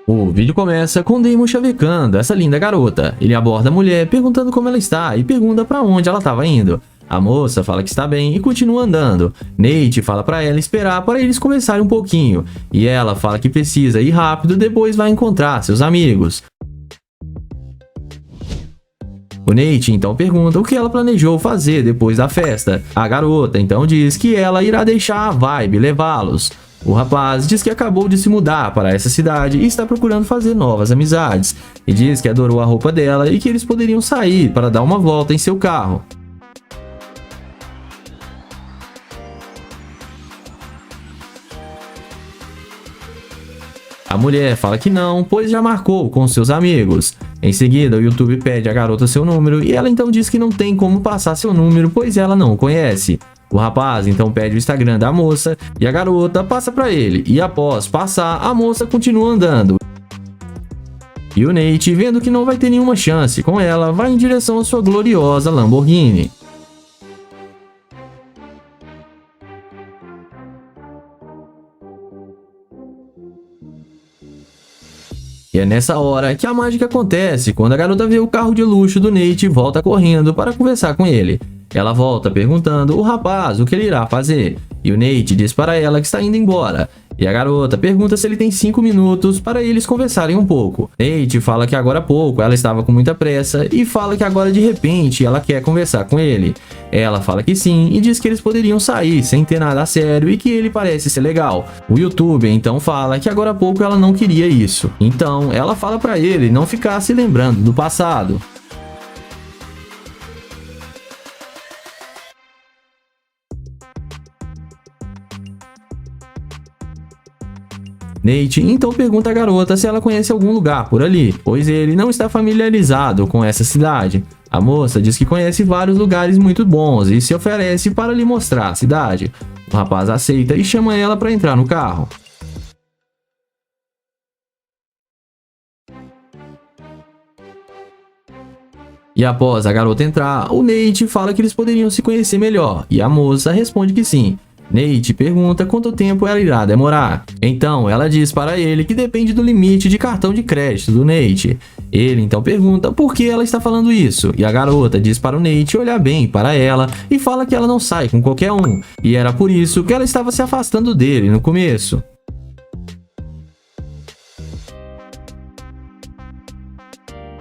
O vídeo começa com Damon chavecando essa linda garota. Ele aborda a mulher perguntando como ela está e pergunta para onde ela estava indo. A moça fala que está bem e continua andando. Nate fala para ela esperar para eles conversarem um pouquinho. E ela fala que precisa ir rápido, depois vai encontrar seus amigos. O Nate então pergunta o que ela planejou fazer depois da festa. A garota então diz que ela irá deixar a Vibe levá-los. O rapaz diz que acabou de se mudar para essa cidade e está procurando fazer novas amizades. E diz que adorou a roupa dela e que eles poderiam sair para dar uma volta em seu carro. A mulher fala que não, pois já marcou com seus amigos. Em seguida, o YouTube pede à garota seu número e ela então diz que não tem como passar seu número, pois ela não o conhece. O rapaz então pede o Instagram da moça e a garota passa para ele, e após passar, a moça continua andando. E o Nate, vendo que não vai ter nenhuma chance com ela, vai em direção à sua gloriosa Lamborghini. E é nessa hora que a mágica acontece, quando a garota vê o carro de luxo do Nate e volta correndo para conversar com ele. Ela volta perguntando o rapaz o que ele irá fazer, e o Nate diz para ela que está indo embora. E a garota pergunta se ele tem 5 minutos para eles conversarem um pouco. Nate fala que agora há pouco ela estava com muita pressa e fala que agora de repente ela quer conversar com ele. Ela fala que sim e diz que eles poderiam sair sem ter nada a sério e que ele parece ser legal. O YouTuber então fala que agora há pouco ela não queria isso. Então ela fala para ele não ficar se lembrando do passado. Nate então pergunta à garota se ela conhece algum lugar por ali, pois ele não está familiarizado com essa cidade. A moça diz que conhece vários lugares muito bons e se oferece para lhe mostrar a cidade. O rapaz aceita e chama ela para entrar no carro. E após a garota entrar, o Nate fala que eles poderiam se conhecer melhor, e a moça responde que sim. Nate pergunta quanto tempo ela irá demorar. Então ela diz para ele que depende do limite de cartão de crédito do Nate. Ele então pergunta por que ela está falando isso, e a garota diz para o Nate olhar bem para ela e fala que ela não sai com qualquer um, e era por isso que ela estava se afastando dele no começo.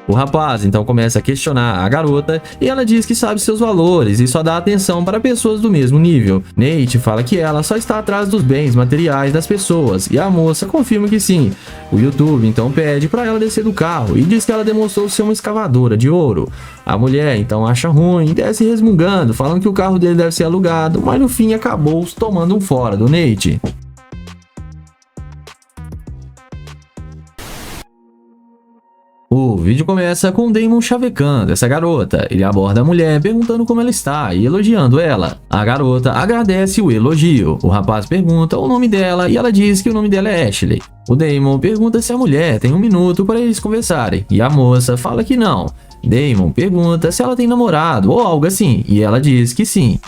O rapaz então começa a questionar a garota e ela diz que sabe seus valores e só dá atenção para pessoas do mesmo nível. Nate fala que ela só está atrás dos bens materiais das pessoas e a moça confirma que sim. O YouTube então pede para ela descer do carro e diz que ela demonstrou ser uma escavadora de ouro. A mulher então acha ruim e desce resmungando, falando que o carro dele deve ser alugado, mas no fim acabou tomando um fora do Nate. O vídeo começa com Damon chavecando essa garota. Ele aborda a mulher perguntando como ela está e elogiando ela. A garota agradece o elogio. O rapaz pergunta o nome dela e ela diz que o nome dela é Ashley. O Damon pergunta se a mulher tem 1 minuto para eles conversarem e a moça fala que não. Damon pergunta se ela tem namorado ou algo assim e ela diz que sim.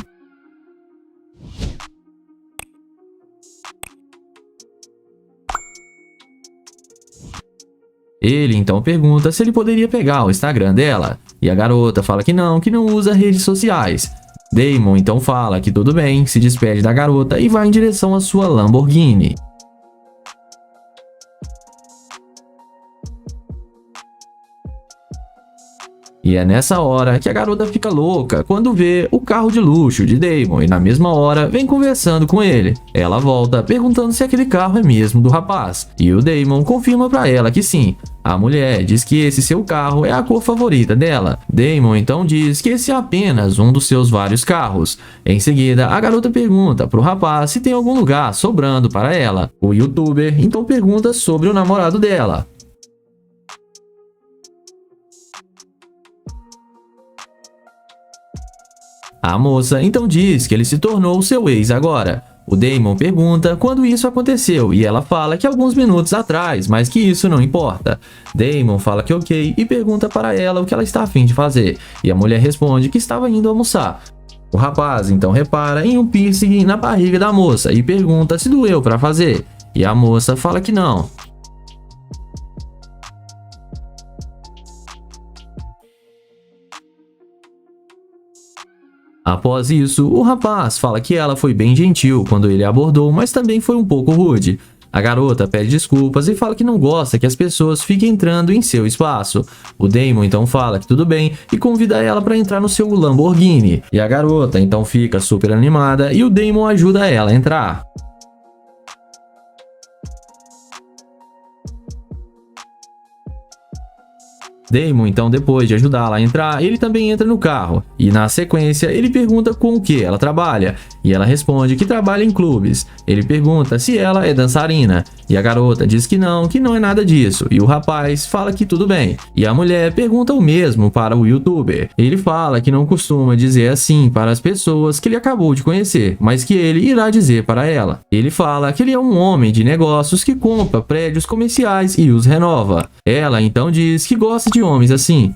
Ele então pergunta se ele poderia pegar o Instagram dela, e a garota fala que não usa redes sociais. Damon então fala que tudo bem, se despede da garota e vai em direção à sua Lamborghini. E é nessa hora que a garota fica louca quando vê o carro de luxo de Damon e na mesma hora vem conversando com ele. Ela volta perguntando se aquele carro é mesmo do rapaz e o Damon confirma para ela que sim. A mulher diz que esse seu carro é a cor favorita dela. Damon então diz que esse é apenas um dos seus vários carros. Em seguida, a garota pergunta para o rapaz se tem algum lugar sobrando para ela. O YouTuber então pergunta sobre o namorado dela. A moça então diz que ele se tornou seu ex agora. O Damon pergunta quando isso aconteceu e ela fala que alguns minutos atrás, mas que isso não importa. Damon fala que ok e pergunta para ela o que ela está a fim de fazer, e a mulher responde que estava indo almoçar. O rapaz então repara em um piercing na barriga da moça e pergunta se doeu para fazer, e a moça fala que não. Após isso, o rapaz fala que ela foi bem gentil quando ele a abordou, mas também foi um pouco rude. A garota pede desculpas e fala que não gosta que as pessoas fiquem entrando em seu espaço. O Damon então fala que tudo bem e convida ela para entrar no seu Lamborghini. E a garota então fica super animada e o Damon ajuda ela a entrar. Damon, então, depois de ajudá-la a entrar, ele também entra no carro. E na sequência, ele pergunta com o que ela trabalha. E ela responde que trabalha em clubes. Ele pergunta se ela é dançarina. E a garota diz que não é nada disso. E o rapaz fala que tudo bem. E a mulher pergunta o mesmo para o youtuber. Ele fala que não costuma dizer assim para as pessoas que ele acabou de conhecer, mas que ele irá dizer para ela. Ele fala que ele é um homem de negócios que compra prédios comerciais e os renova. Ela então diz que gosta de homens assim.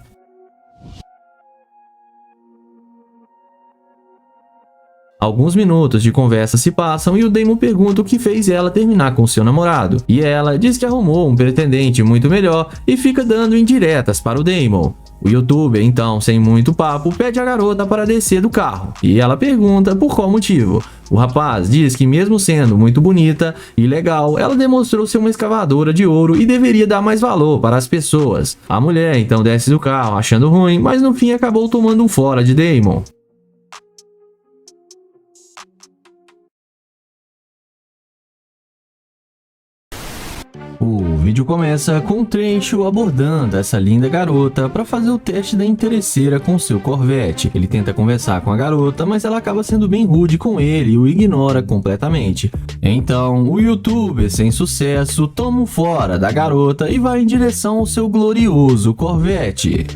Alguns minutos de conversa se passam e o Damon pergunta o que fez ela terminar com seu namorado. E ela diz que arrumou um pretendente muito melhor e fica dando indiretas para o Damon. O youtuber, então, sem muito papo, pede a garota para descer do carro. E ela pergunta por qual motivo. O rapaz diz que mesmo sendo muito bonita e legal, ela demonstrou ser uma escavadora de ouro e deveria dar mais valor para as pessoas. A mulher então desce do carro achando ruim, mas no fim acabou tomando um fora de Damon. O vídeo começa com o Trecho abordando essa linda garota para fazer o teste da interesseira com seu Corvette. Ele tenta conversar com a garota, mas ela acaba sendo bem rude com ele e o ignora completamente. Então, o youtuber sem sucesso toma um fora da garota e vai em direção ao seu glorioso Corvette.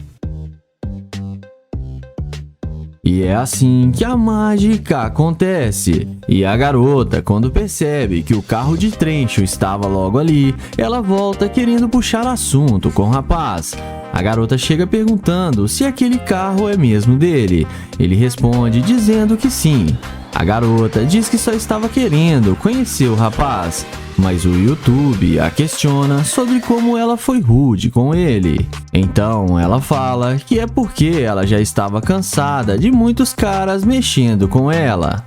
E é assim que a mágica acontece. E a garota, quando percebe que o carro de Trecho estava logo ali, ela volta querendo puxar assunto com o rapaz. A garota chega perguntando se aquele carro é mesmo dele. Ele responde dizendo que sim. A garota diz que só estava querendo conhecer o rapaz, mas o YouTube a questiona sobre como ela foi rude com ele. Então ela fala que é porque ela já estava cansada de muitos caras mexendo com ela.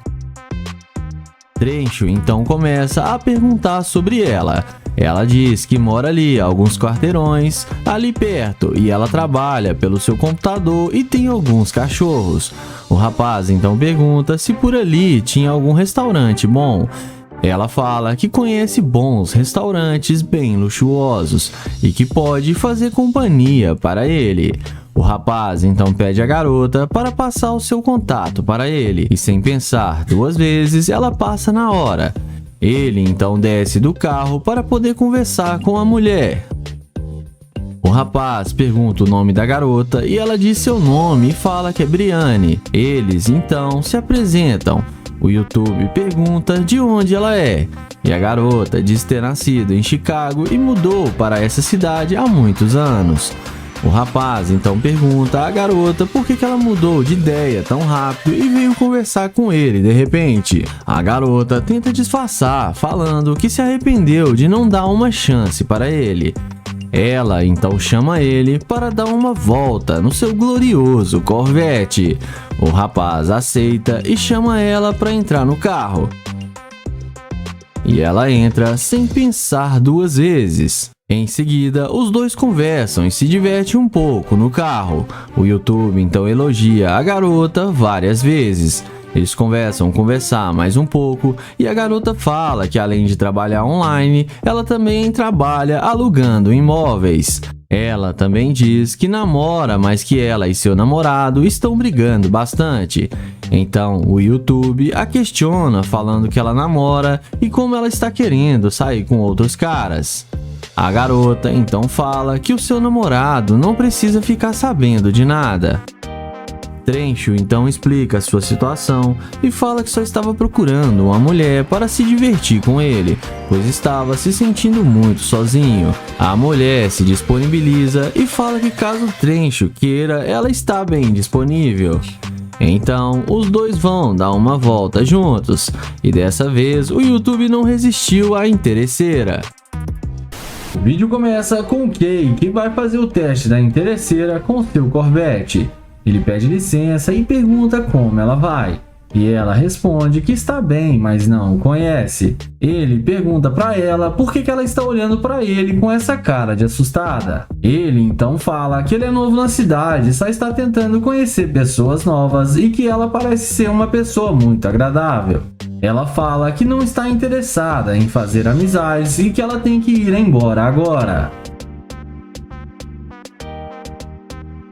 Trecho então começa a perguntar sobre ela. Ela diz que mora ali, a alguns quarteirões, ali perto, e ela trabalha pelo seu computador e tem alguns cachorros. O rapaz então pergunta se por ali tinha algum restaurante bom. Ela fala que conhece bons restaurantes bem luxuosos e que pode fazer companhia para ele. O rapaz então pede a garota para passar o seu contato para ele e, sem pensar duas vezes, ela passa na hora. Ele então desce do carro para poder conversar com a mulher. O rapaz pergunta o nome da garota e ela diz seu nome e fala que é Briane. Eles então se apresentam. O YouTube pergunta de onde ela é. E a garota diz ter nascido em Chicago e mudou para essa cidade há muitos anos. O rapaz então pergunta à garota por que ela mudou de ideia tão rápido e veio conversar com ele de repente. A garota tenta disfarçar, falando que se arrependeu de não dar uma chance para ele. Ela então chama ele para dar uma volta no seu glorioso Corvette. O rapaz aceita e chama ela para entrar no carro. E ela entra sem pensar duas vezes. Em seguida, os dois conversam e se divertem um pouco no carro. O YouTube então elogia a garota várias vezes. Eles conversar mais um pouco e a garota fala que além de trabalhar online, ela também trabalha alugando imóveis. Ela também diz que namora, mas que ela e seu namorado estão brigando bastante. Então o YouTube a questiona falando que ela namora e como ela está querendo sair com outros caras. A garota então fala que o seu namorado não precisa ficar sabendo de nada. Trecho então explica sua situação e fala que só estava procurando uma mulher para se divertir com ele, pois estava se sentindo muito sozinho. A mulher se disponibiliza e fala que caso Trecho queira, ela está bem disponível. Então, os dois vão dar uma volta juntos, e dessa vez o YouTube não resistiu à interesseira. O vídeo começa com o Kay, que vai fazer o teste da interesseira com seu Corvette. Ele pede licença e pergunta como ela vai. E ela responde que está bem, mas não o conhece. Ele pergunta para ela por que ela está olhando para ele com essa cara de assustada. Ele então fala que ele é novo na cidade, só está tentando conhecer pessoas novas e que ela parece ser uma pessoa muito agradável. Ela fala que não está interessada em fazer amizades e que ela tem que ir embora agora.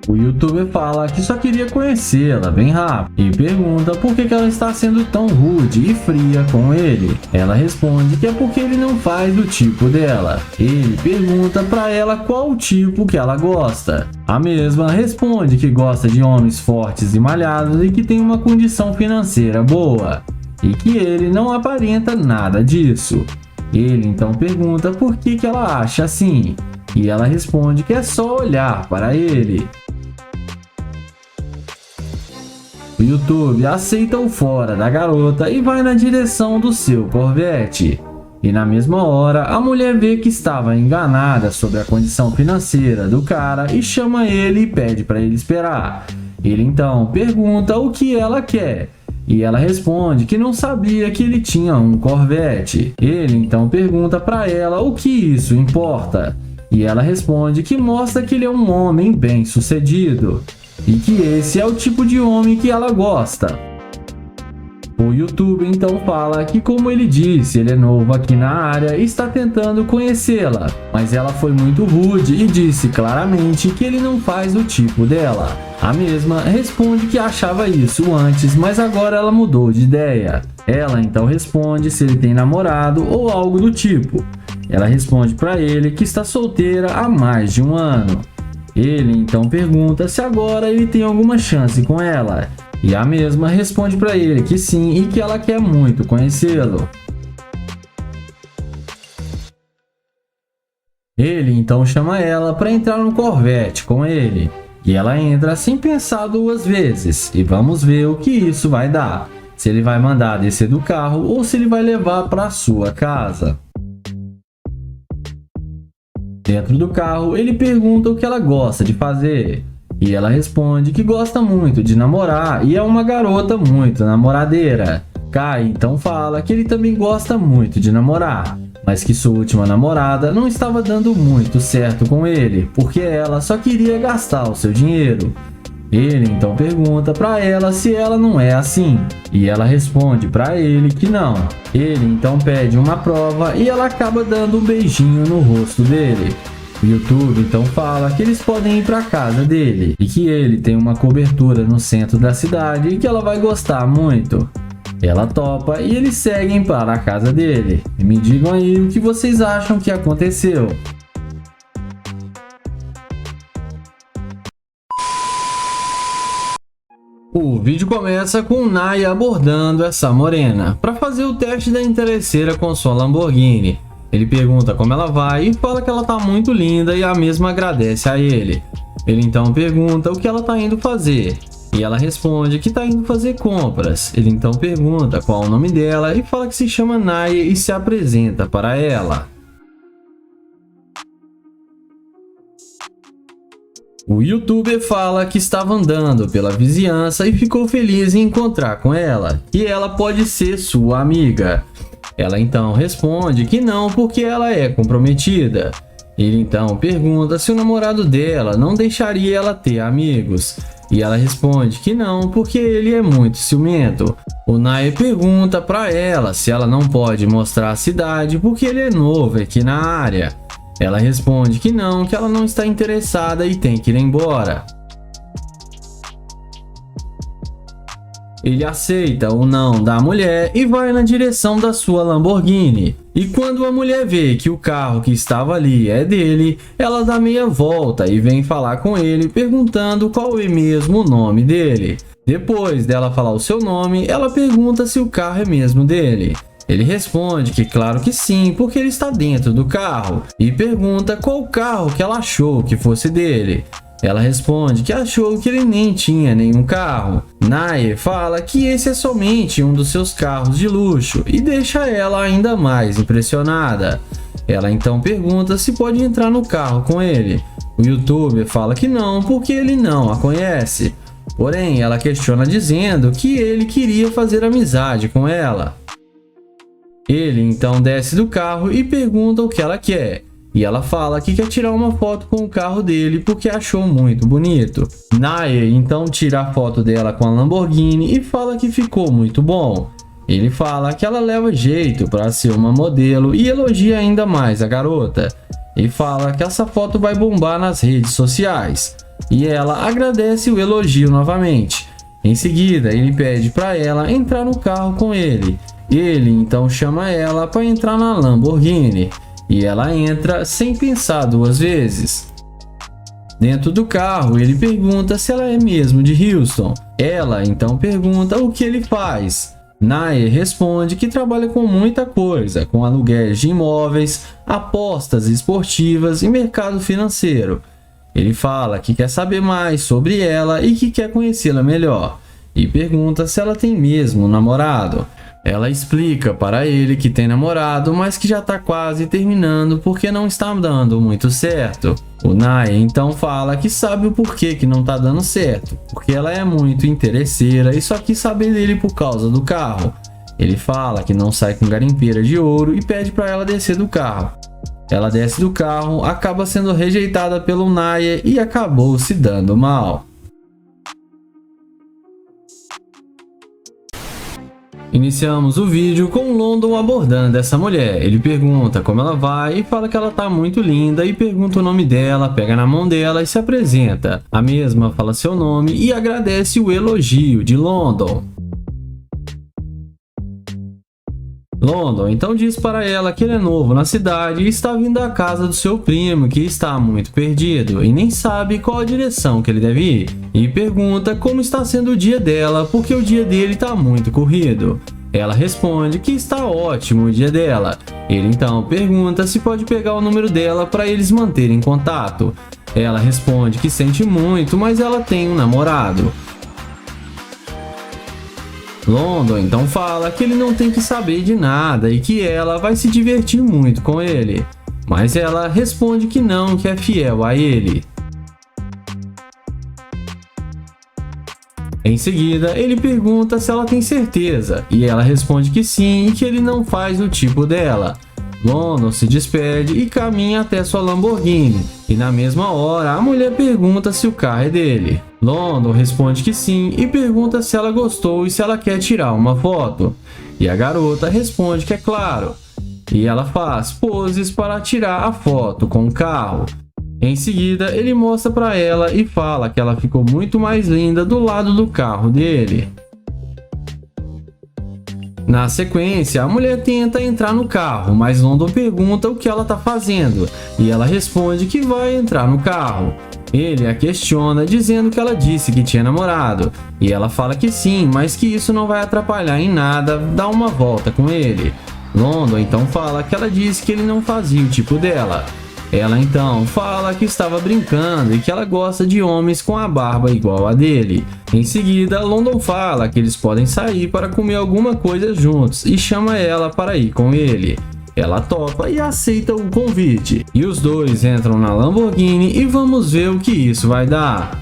O youtuber fala que só queria conhecê-la bem rápido e pergunta por que ela está sendo tão rude e fria com ele. Ela responde que é porque ele não faz do tipo dela. Ele pergunta para ela qual o tipo que ela gosta. A mesma responde que gosta de homens fortes e malhados e que tem uma condição financeira boa. E que ele não aparenta nada disso. Ele então pergunta por que ela acha assim. E ela responde que é só olhar para ele. O YouTube aceita o fora da garota e vai na direção do seu Corvette. E na mesma hora, a mulher vê que estava enganada sobre a condição financeira do cara e chama ele e pede para ele esperar. Ele então pergunta o que ela quer. E ela responde que não sabia que ele tinha um Corvette. Ele então pergunta para ela o que isso importa. E ela responde que mostra que ele é um homem bem-sucedido. E que esse é o tipo de homem que ela gosta. O YouTube então fala que, como ele disse, ele é novo aqui na área e está tentando conhecê-la, mas ela foi muito rude e disse claramente que ele não faz o tipo dela. A mesma responde que achava isso antes, mas agora ela mudou de ideia. Ela então responde se ele tem namorado ou algo do tipo. Ela responde para ele que está solteira há mais de um ano. Ele então pergunta se agora ele tem alguma chance com ela. E a mesma responde para ele que sim e que ela quer muito conhecê-lo. Ele então chama ela para entrar no Corvette com ele. E ela entra sem pensar duas vezes. E vamos ver o que isso vai dar. Se ele vai mandar descer do carro ou se ele vai levar para sua casa. Dentro do carro, ele pergunta o que ela gosta de fazer. E ela responde que gosta muito de namorar e é uma garota muito namoradeira. Kai então fala que ele também gosta muito de namorar, mas que sua última namorada não estava dando muito certo com ele, porque ela só queria gastar o seu dinheiro. Ele então pergunta para ela se ela não é assim, e ela responde para ele que não. Ele então pede uma prova e ela acaba dando um beijinho no rosto dele. O YouTube então fala que eles podem ir para casa dele e que ele tem uma cobertura no centro da cidade e que ela vai gostar muito. Ela topa e eles seguem para a casa dele. E me digam aí o que vocês acham que aconteceu. O vídeo começa com Naya abordando essa morena para fazer o teste da interesseira com sua Lamborghini. Ele pergunta como ela vai e fala que ela tá muito linda e a mesma agradece a ele. Ele então pergunta o que ela tá indo fazer e ela responde que tá indo fazer compras. Ele então pergunta qual é o nome dela e fala que se chama Naya e se apresenta para ela. O youtuber fala que estava andando pela vizinhança e ficou feliz em encontrar com ela, e ela pode ser sua amiga. Ela então responde que não, porque ela é comprometida. Ele então pergunta se o namorado dela não deixaria ela ter amigos, e ela responde que não, porque ele é muito ciumento. O Naya pergunta para ela se ela não pode mostrar a cidade porque ele é novo aqui na área. Ela responde que ela não está interessada e tem que ir embora. Ele aceita o não da mulher e vai na direção da sua Lamborghini. E quando a mulher vê que o carro que estava ali é dele, ela dá meia volta e vem falar com ele perguntando qual é mesmo o nome dele. Depois dela falar o seu nome, ela pergunta se o carro é mesmo dele. Ele responde que claro que sim, porque ele está dentro do carro, e pergunta qual carro que ela achou que fosse dele. Ela responde que achou que ele nem tinha nenhum carro. Naya fala que esse é somente um dos seus carros de luxo e deixa ela ainda mais impressionada. Ela então pergunta se pode entrar no carro com ele. O youtuber fala que não, porque ele não a conhece. Porém, ela questiona dizendo que ele queria fazer amizade com ela. Ele então desce do carro e pergunta o que ela quer. E ela fala que quer tirar uma foto com o carro dele porque achou muito bonito. Nair então tira a foto dela com a Lamborghini e fala que ficou muito bom. Ele fala que ela leva jeito para ser uma modelo e elogia ainda mais a garota. E fala que essa foto vai bombar nas redes sociais. E ela agradece o elogio novamente. Em seguida, ele pede para ela entrar no carro com ele. Ele então chama ela para entrar na Lamborghini. E ela entra sem pensar duas vezes. Dentro do carro, ele pergunta se ela é mesmo de Houston. Ela então pergunta o que ele faz. Nair responde que trabalha com muita coisa, com aluguéis de imóveis, apostas esportivas e mercado financeiro. Ele fala que quer saber mais sobre ela e que quer conhecê-la melhor. E pergunta se ela tem mesmo um namorado. Ela explica para ele que tem namorado, mas que já está quase terminando porque não está dando muito certo. O Nair então fala que sabe o porquê que não está dando certo, porque ela é muito interesseira e só quis saber dele por causa do carro. Ele fala que não sai com garimpeira de ouro e pede para ela descer do carro. Ela desce do carro, acaba sendo rejeitada pelo Nair e acabou se dando mal. Iniciamos o vídeo com London abordando essa mulher. Ele pergunta como ela vai e fala que ela tá muito linda e pergunta o nome dela, pega na mão dela e se apresenta. A mesma fala seu nome e agradece o elogio de London. London então diz para ela que ele é novo na cidade e está vindo à casa do seu primo, que está muito perdido e nem sabe qual a direção que ele deve ir. E pergunta como está sendo o dia dela, porque o dia dele está muito corrido. Ela responde que está ótimo o dia dela. Ele então pergunta se pode pegar o número dela para eles manterem contato. Ela responde que sente muito, mas ela tem um namorado. London então fala que ele não tem que saber de nada e que ela vai se divertir muito com ele. Mas ela responde que não, que é fiel a ele. Em seguida, ele pergunta se ela tem certeza, e ela responde que sim e que ele não faz o tipo dela. London se despede e caminha até sua Lamborghini, e na mesma hora a mulher pergunta se o carro é dele. London responde que sim e pergunta se ela gostou e se ela quer tirar uma foto. E a garota responde que é claro, e ela faz poses para tirar a foto com o carro. Em seguida, ele mostra para ela e fala que ela ficou muito mais linda do lado do carro dele. Na sequência, a mulher tenta entrar no carro, mas London pergunta o que ela está fazendo, e ela responde que vai entrar no carro. Ele a questiona, dizendo que ela disse que tinha namorado, e ela fala que sim, mas que isso não vai atrapalhar em nada dar uma volta com ele. London então fala que ela disse que ele não fazia o tipo dela. Ela então fala que estava brincando e que ela gosta de homens com a barba igual a dele. Em seguida, London fala que eles podem sair para comer alguma coisa juntos e chama ela para ir com ele. Ela topa e aceita o convite. E os dois entram na Lamborghini e vamos ver o que isso vai dar.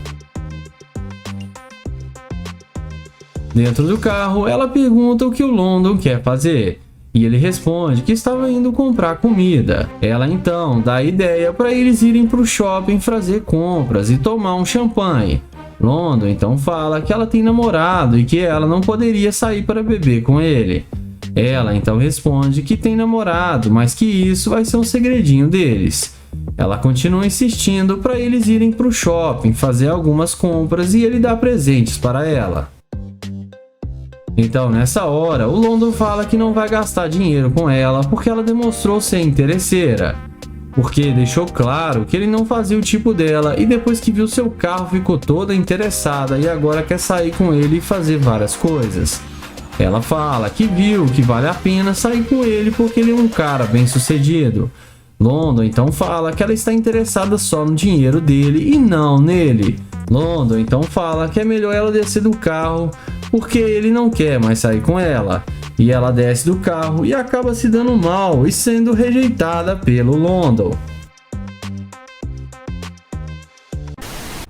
Dentro do carro, ela pergunta o que o London quer fazer. E ele responde que estava indo comprar comida. Ela então dá a ideia para eles irem para o shopping fazer compras e tomar um champanhe. London então fala que ela tem namorado e que ela não poderia sair para beber com ele. Ela então responde que tem namorado, mas que isso vai ser um segredinho deles. Ela continua insistindo para eles irem para o shopping fazer algumas compras e ele dá presentes para ela. Então, nessa hora, o London fala que não vai gastar dinheiro com ela porque ela demonstrou ser interesseira. Porque deixou claro que ele não fazia o tipo dela e depois que viu seu carro ficou toda interessada e agora quer sair com ele e fazer várias coisas. Ela fala que viu que vale a pena sair com ele porque ele é um cara bem sucedido. London então fala que ela está interessada só no dinheiro dele e não nele. London então fala que é melhor ela descer do carro porque ele não quer mais sair com ela. E ela desce do carro e acaba se dando mal e sendo rejeitada pelo London.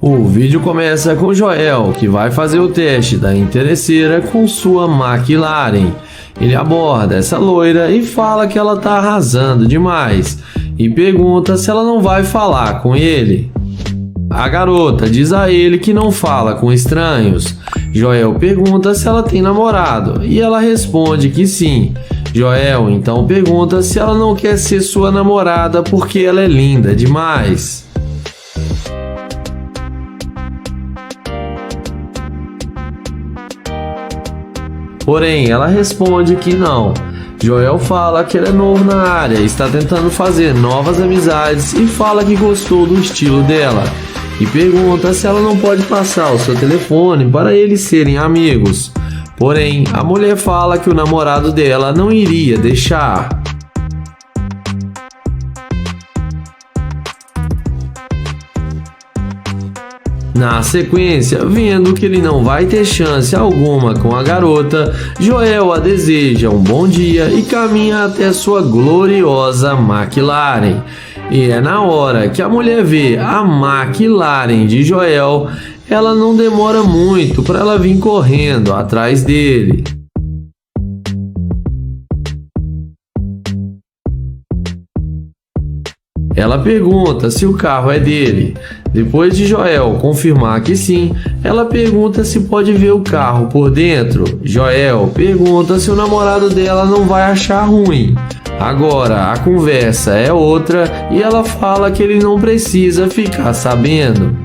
O vídeo começa com Joel, que vai fazer o teste da interesseira com sua McLaren. Ele aborda essa loira e fala que ela tá arrasando demais e pergunta se ela não vai falar com ele. A garota diz a ele que não fala com estranhos. Joel pergunta se ela tem namorado e ela responde que sim. Joel então pergunta se ela não quer ser sua namorada porque ela é linda demais. Porém, ela responde que não. Joel fala que ele é novo na área, está tentando fazer novas amizades e fala que gostou do estilo dela. E pergunta se ela não pode passar o seu telefone para eles serem amigos. Porém, a mulher fala que o namorado dela não iria deixar. Na sequência, vendo que ele não vai ter chance alguma com a garota, Joel a deseja um bom dia e caminha até sua gloriosa McLaren. E é na hora que a mulher vê a McLaren de Joel, ela não demora muito para ela vir correndo atrás dele. Ela pergunta se o carro é dele. Depois de Joel confirmar que sim, ela pergunta se pode ver o carro por dentro. Joel pergunta se o namorado dela não vai achar ruim. Agora a conversa é outra e ela fala que ele não precisa ficar sabendo.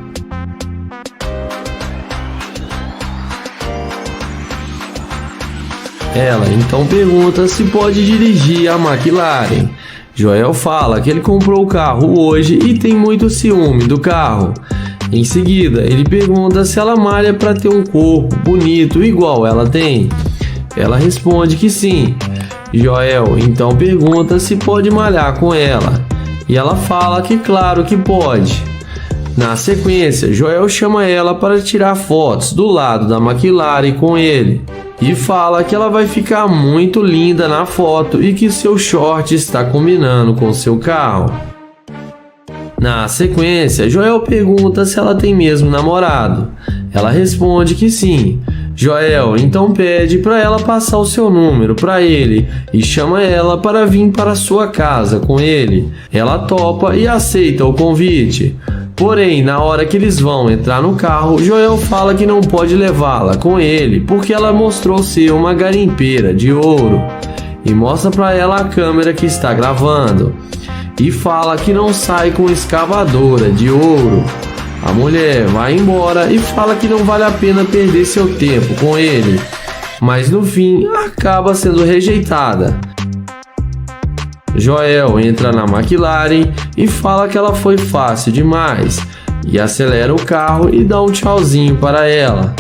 Ela então pergunta se pode dirigir a McLaren. Joel fala que ele comprou o carro hoje e tem muito ciúme do carro. Em seguida, ele pergunta se ela malha para ter um corpo bonito igual ela tem. Ela responde que sim. Joel então pergunta se pode malhar com ela. E ela fala que claro que pode. Na sequência, Joel chama ela para tirar fotos do lado da McLaren com ele. E fala que ela vai ficar muito linda na foto e que seu short está combinando com seu carro. Na sequência, Joel pergunta se ela tem mesmo namorado. Ela responde que sim. Joel então pede para ela passar o seu número para ele e chama ela para vir para sua casa com ele. Ela topa e aceita o convite. Porém, na hora que eles vão entrar no carro, Joel fala que não pode levá-la com ele porque ela mostrou ser uma garimpeira de ouro e mostra para ela a câmera que está gravando e fala que não sai com escavadora de ouro. A mulher vai embora e fala que não vale a pena perder seu tempo com ele, mas no fim acaba sendo rejeitada. Joel entra na McLaren e fala que ela foi fácil demais e acelera o carro e dá um tchauzinho para ela.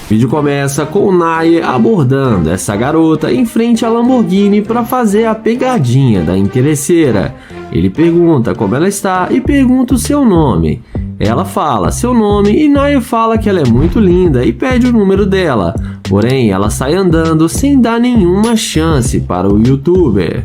O vídeo começa com o Naye abordando essa garota em frente à Lamborghini para fazer a pegadinha da interesseira. Ele pergunta como ela está e pergunta o seu nome. Ela fala seu nome e Naye fala que ela é muito linda e pede o número dela. Porém, ela sai andando sem dar nenhuma chance para o youtuber.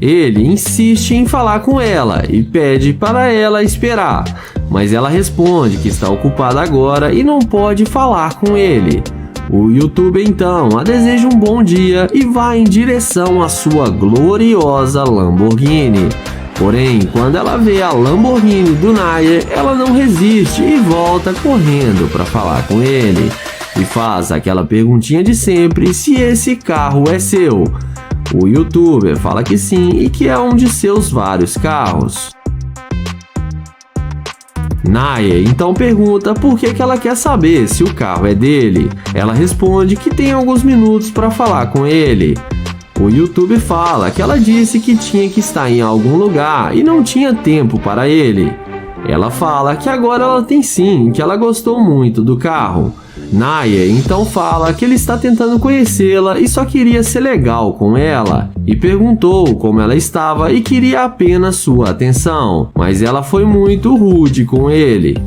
Ele insiste em falar com ela e pede para ela esperar, mas ela responde que está ocupada agora e não pode falar com ele. O youtuber então a deseja um bom dia e vai em direção à sua gloriosa Lamborghini. Porém, quando ela vê a Lamborghini do Naye, ela não resiste e volta correndo para falar com ele. E faz aquela perguntinha de sempre se esse carro é seu. O youtuber fala que sim e que é um de seus vários carros. Naye então pergunta por que ela quer saber se o carro é dele. Ela responde que tem alguns minutos para falar com ele. O youtuber fala que ela disse que tinha que estar em algum lugar e não tinha tempo para ele. Ela fala que agora ela tem sim, que ela gostou muito do carro. Naye então fala que ele está tentando conhecê-la e só queria ser legal com ela, e perguntou como ela estava e queria apenas sua atenção, mas ela foi muito rude com ele.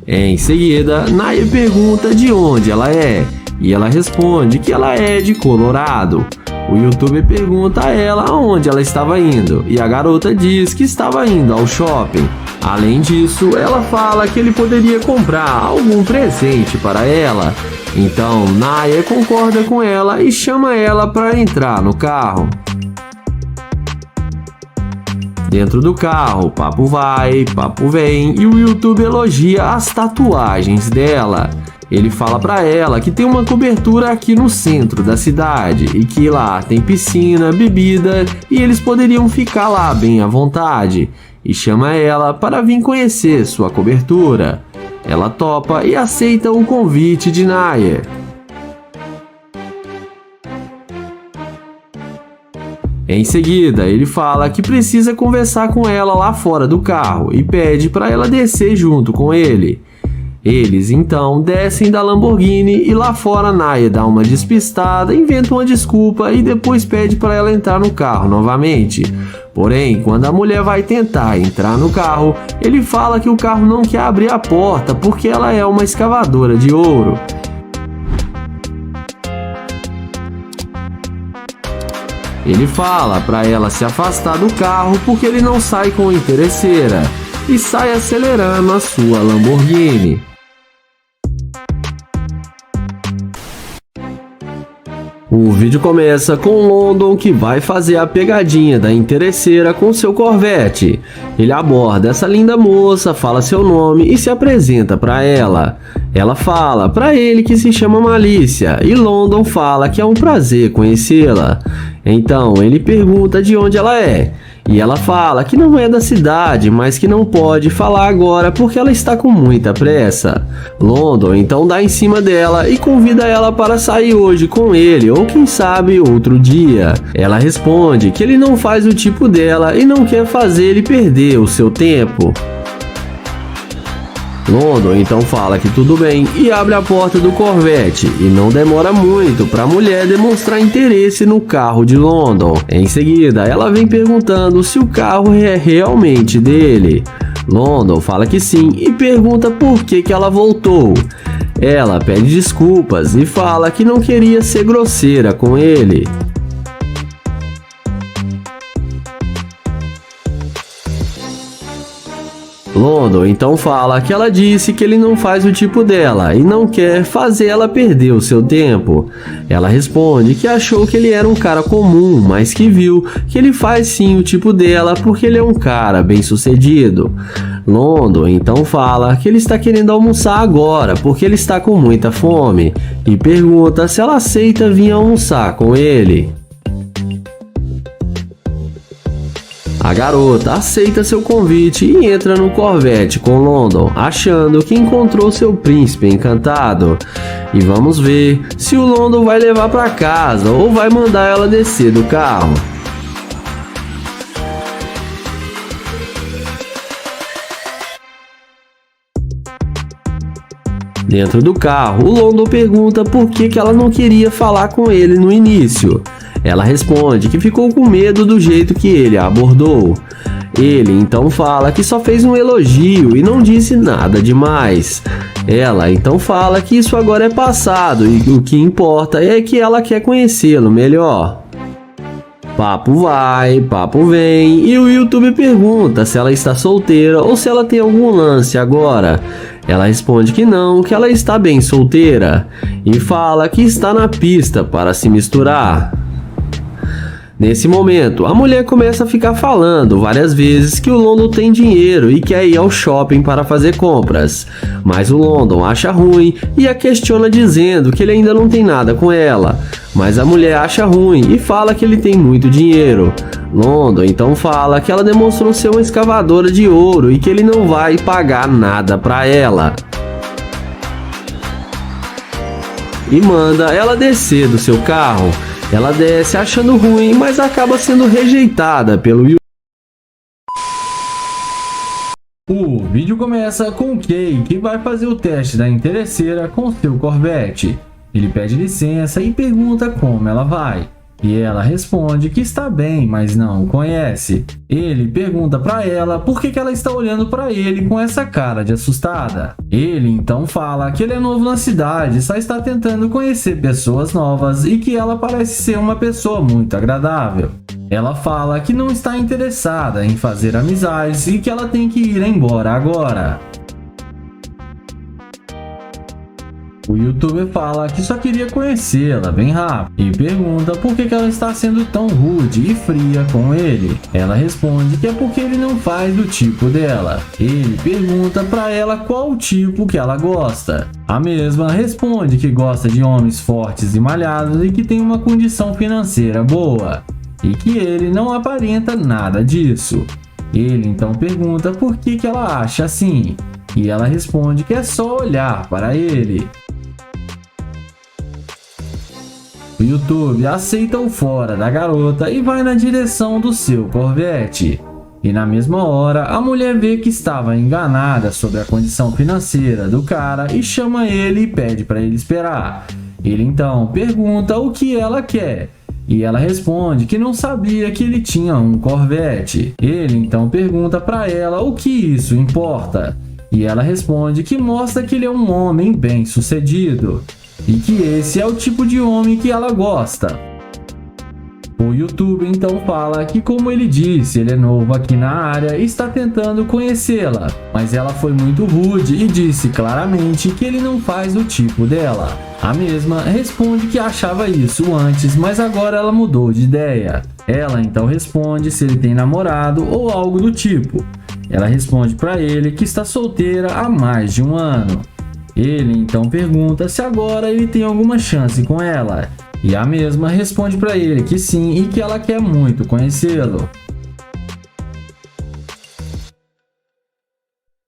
Em seguida, Naye pergunta de onde ela é, e ela responde que ela é de Colorado. O youtuber pergunta a ela aonde ela estava indo e a garota diz que estava indo ao shopping. Além disso, ela fala que ele poderia comprar algum presente para ela. Então, Naya concorda com ela e chama ela para entrar no carro. Dentro do carro, papo vai, papo vem e o youtuber elogia as tatuagens dela. Ele fala pra ela que tem uma cobertura aqui no centro da cidade e que lá tem piscina, bebida e eles poderiam ficar lá bem à vontade. E chama ela para vir conhecer sua cobertura. Ela topa e aceita o convite de Naya. Em seguida, ele fala que precisa conversar com ela lá fora do carro e pede para ela descer junto com ele. Eles então descem da Lamborghini e lá fora Naya dá uma despistada, inventa uma desculpa e depois pede para ela entrar no carro novamente. Porém, quando a mulher vai tentar entrar no carro, ele fala que o carro não quer abrir a porta porque ela é uma escavadora de ouro. Ele fala para ela se afastar do carro porque ele não sai com interesseira e sai acelerando a sua Lamborghini. O vídeo começa com London que vai fazer a pegadinha da interesseira com seu Corvette. Ele aborda essa linda moça, fala seu nome e se apresenta para ela. Ela fala para ele que se chama Malícia e London fala que é um prazer conhecê-la. Então ele pergunta de onde ela é. E ela fala que não é da cidade, mas que não pode falar agora porque ela está com muita pressa. London então dá em cima dela e convida ela para sair hoje com ele ou quem sabe outro dia. Ela responde que ele não faz o tipo dela e não quer fazer ele perder o seu tempo. London então fala que tudo bem e abre a porta do Corvette e não demora muito para a mulher demonstrar interesse no carro de London. Em seguida, ela vem perguntando se o carro é realmente dele. London fala que sim e pergunta por que ela voltou. Ela pede desculpas e fala que não queria ser grosseira com ele. London então fala que ela disse que ele não faz o tipo dela e não quer fazer ela perder o seu tempo. Ela responde que achou que ele era um cara comum, mas que viu que ele faz sim o tipo dela porque ele é um cara bem sucedido. London então fala que ele está querendo almoçar agora porque ele está com muita fome e pergunta se ela aceita vir almoçar com ele. A garota aceita seu convite e entra no Corvette com London, achando que encontrou seu príncipe encantado. E vamos ver se o London vai levar para casa ou vai mandar ela descer do carro. Dentro do carro, o London pergunta por que ela não queria falar com ele no início. Ela responde que ficou com medo do jeito que ele a abordou. Ele então fala que só fez um elogio e não disse nada demais. Ela então fala que isso agora é passado e o que importa é que ela quer conhecê-lo melhor. Papo vai, papo vem e o youtuber pergunta se ela está solteira ou se ela tem algum lance agora. Ela responde que não, que ela está bem solteira e fala que está na pista para se misturar. Nesse momento, a mulher começa a ficar falando várias vezes que o London tem dinheiro e quer ir ao shopping para fazer compras. Mas o London acha ruim e a questiona dizendo que ele ainda não tem nada com ela. Mas a mulher acha ruim e fala que ele tem muito dinheiro. London então fala que ela demonstrou ser uma escavadora de ouro e que ele não vai pagar nada para ela. E manda ela descer do seu carro. Ela desce achando ruim, mas acaba sendo rejeitada pelo YouTube. O vídeo começa com Kay, que vai fazer o teste da interesseira com seu Corvette. Ele pede licença e pergunta como ela vai. E ela responde que está bem, mas não o conhece. Ele pergunta para ela por que ela está olhando para ele com essa cara de assustada. Ele então fala que ele é novo na cidade, só está tentando conhecer pessoas novas e que ela parece ser uma pessoa muito agradável. Ela fala que não está interessada em fazer amizades e que ela tem que ir embora agora. O youtuber fala que só queria conhecê-la bem rápido e pergunta por que ela está sendo tão rude e fria com ele. Ela responde que é porque ele não faz do tipo dela. Ele pergunta para ela qual o tipo que ela gosta. A mesma responde que gosta de homens fortes e malhados e que tem uma condição financeira boa. E que ele não aparenta nada disso. Ele então pergunta por que ela acha assim. E ela responde que é só olhar para ele. O YouTube aceita o fora da garota e vai na direção do seu Corvette. E na mesma hora, a mulher vê que estava enganada sobre a condição financeira do cara e chama ele e pede para ele esperar. Ele então pergunta o que ela quer. E ela responde que não sabia que ele tinha um Corvette. Ele então pergunta para ela o que isso importa. E ela responde que mostra que ele é um homem bem-sucedido. E que esse é o tipo de homem que ela gosta. O YouTube então fala que, como ele disse, ele é novo aqui na área e está tentando conhecê-la, mas ela foi muito rude e disse claramente que ele não faz o tipo dela. A mesma responde que achava isso antes, mas agora ela mudou de ideia. Ela então responde se ele tem namorado ou algo do tipo. Ela responde para ele que está solteira há mais de um ano. Ele então pergunta se agora ele tem alguma chance com ela. E a mesma responde para ele que sim e que ela quer muito conhecê-lo.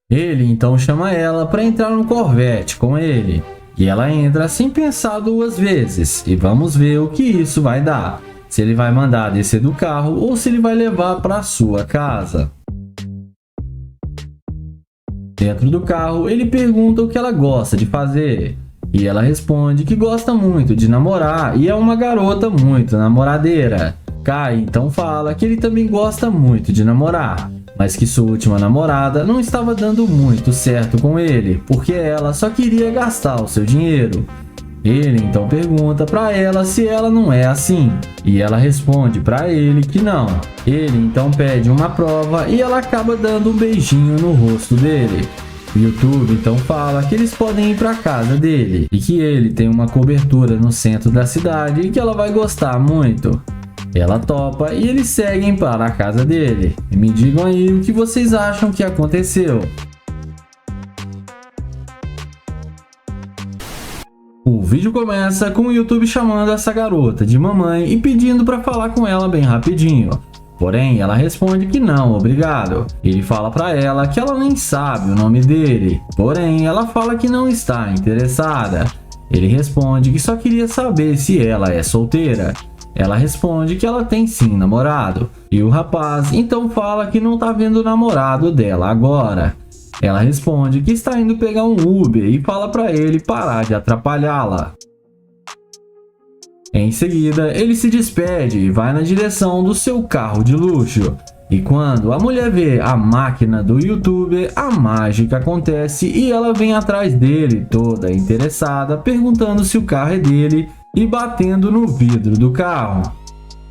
Ele então chama ela para entrar no Corvette com ele. E ela entra sem pensar duas vezes. E vamos ver o que isso vai dar. Se ele vai mandar descer do carro ou se ele vai levar para sua casa. Dentro do carro, ele pergunta o que ela gosta de fazer. E ela responde que gosta muito de namorar e é uma garota muito namoradeira. Kai então fala que ele também gosta muito de namorar, mas que sua última namorada não estava dando muito certo com ele, porque ela só queria gastar o seu dinheiro. Ele então pergunta para ela se ela não é assim, e ela responde para ele que não. Ele então pede uma prova e ela acaba dando um beijinho no rosto dele. O YouTube então fala que eles podem ir para casa dele e que ele tem uma cobertura no centro da cidade e que ela vai gostar muito. Ela topa e eles seguem para a casa dele. E me digam aí o que vocês acham que aconteceu. O vídeo começa com o YouTube chamando essa garota de mamãe e pedindo para falar com ela bem rapidinho. Porém, ela responde que não, obrigado. Ele fala para ela que ela nem sabe o nome dele. Porém, ela fala que não está interessada. Ele responde que só queria saber se ela é solteira. Ela responde que ela tem sim namorado. E o rapaz então fala que não tá vendo o namorado dela agora. Ela responde que está indo pegar um Uber e fala para ele parar de atrapalhá-la. Em seguida, ele se despede e vai na direção do seu carro de luxo. E quando a mulher vê a máquina do YouTuber, a mágica acontece e ela vem atrás dele, toda interessada, perguntando se o carro é dele e batendo no vidro do carro.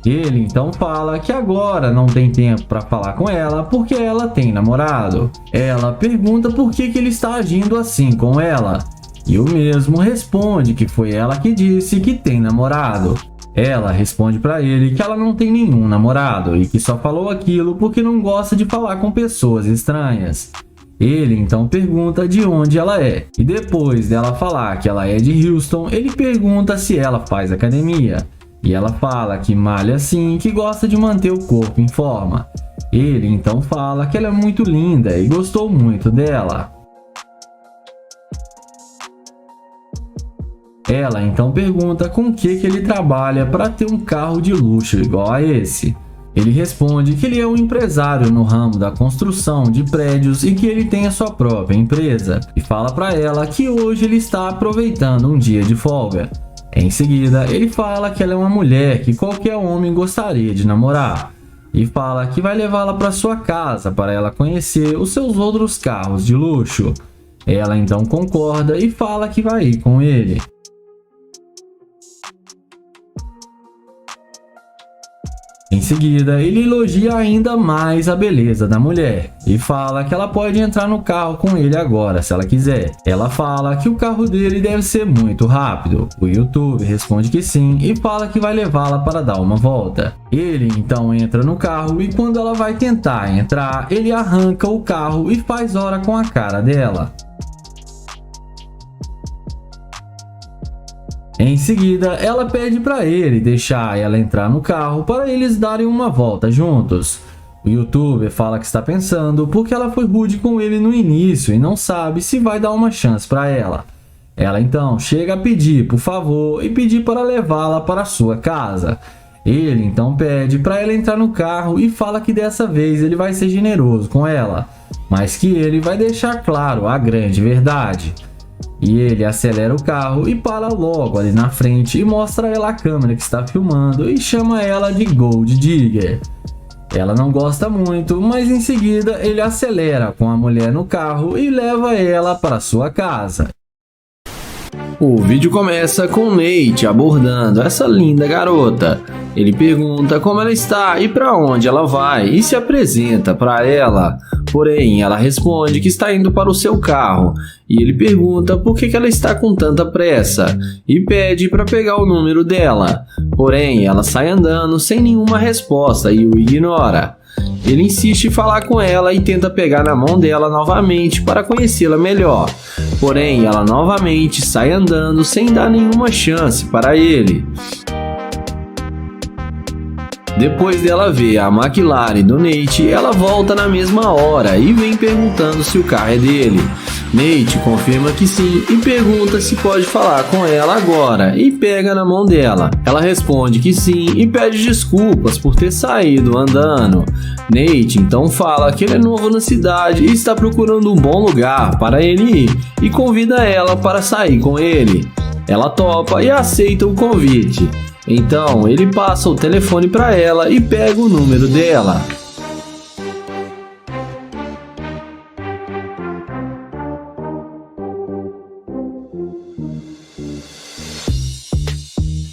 Ele então fala que agora não tem tempo para falar com ela porque ela tem namorado. Ela pergunta por que ele está agindo assim com ela. E o mesmo responde que foi ela que disse que tem namorado. Ela responde para ele que ela não tem nenhum namorado e que só falou aquilo porque não gosta de falar com pessoas estranhas. Ele então pergunta de onde ela é. E depois dela falar que ela é de Houston, ele pergunta se ela faz academia. E ela fala que malha sim, que gosta de manter o corpo em forma. Ele então fala que ela é muito linda e gostou muito dela. Ela então pergunta com que ele trabalha para ter um carro de luxo igual a esse. Ele responde que ele é um empresário no ramo da construção de prédios e que ele tem a sua própria empresa. E fala para ela que hoje ele está aproveitando um dia de folga. Em seguida, ele fala que ela é uma mulher que qualquer homem gostaria de namorar e fala que vai levá-la para sua casa para ela conhecer os seus outros carros de luxo. Ela então concorda e fala que vai ir com ele. Em seguida, ele elogia ainda mais a beleza da mulher e fala que ela pode entrar no carro com ele agora, se ela quiser. Ela fala que o carro dele deve ser muito rápido. O YouTube responde que sim e fala que vai levá-la para dar uma volta. Ele então entra no carro e quando ela vai tentar entrar, ele arranca o carro e faz hora com a cara dela. Em seguida, ela pede para ele deixar ela entrar no carro para eles darem uma volta juntos. O youtuber fala que está pensando porque ela foi rude com ele no início e não sabe se vai dar uma chance para ela. Ela então chega a pedir por favor e pedir para levá-la para sua casa. Ele então pede para ela entrar no carro e fala que dessa vez ele vai ser generoso com ela, mas que ele vai deixar claro a grande verdade. E ele acelera o carro e para logo ali na frente e mostra a ela a câmera que está filmando e chama ela de Gold Digger. Ela não gosta muito, mas em seguida ele acelera com a mulher no carro e leva ela para sua casa. O vídeo começa com Nate abordando essa linda garota. Ele pergunta como ela está e para onde ela vai e se apresenta para ela. Porém, ela responde que está indo para o seu carro e ele pergunta por que ela está com tanta pressa e pede para pegar o número dela. Porém, ela sai andando sem nenhuma resposta e o ignora. Ele insiste em falar com ela e tenta pegar na mão dela novamente para conhecê-la melhor. Porém, ela novamente sai andando sem dar nenhuma chance para ele. Depois dela ver a McLaren do Nate, ela volta na mesma hora e vem perguntando se o carro é dele. Nate confirma que sim e pergunta se pode falar com ela agora e pega na mão dela. Ela responde que sim e pede desculpas por ter saído andando. Nate então fala que ele é novo na cidade e está procurando um bom lugar para ele ir e convida ela para sair com ele. Ela topa e aceita o convite. Então ele passa o telefone para ela e pega o número dela.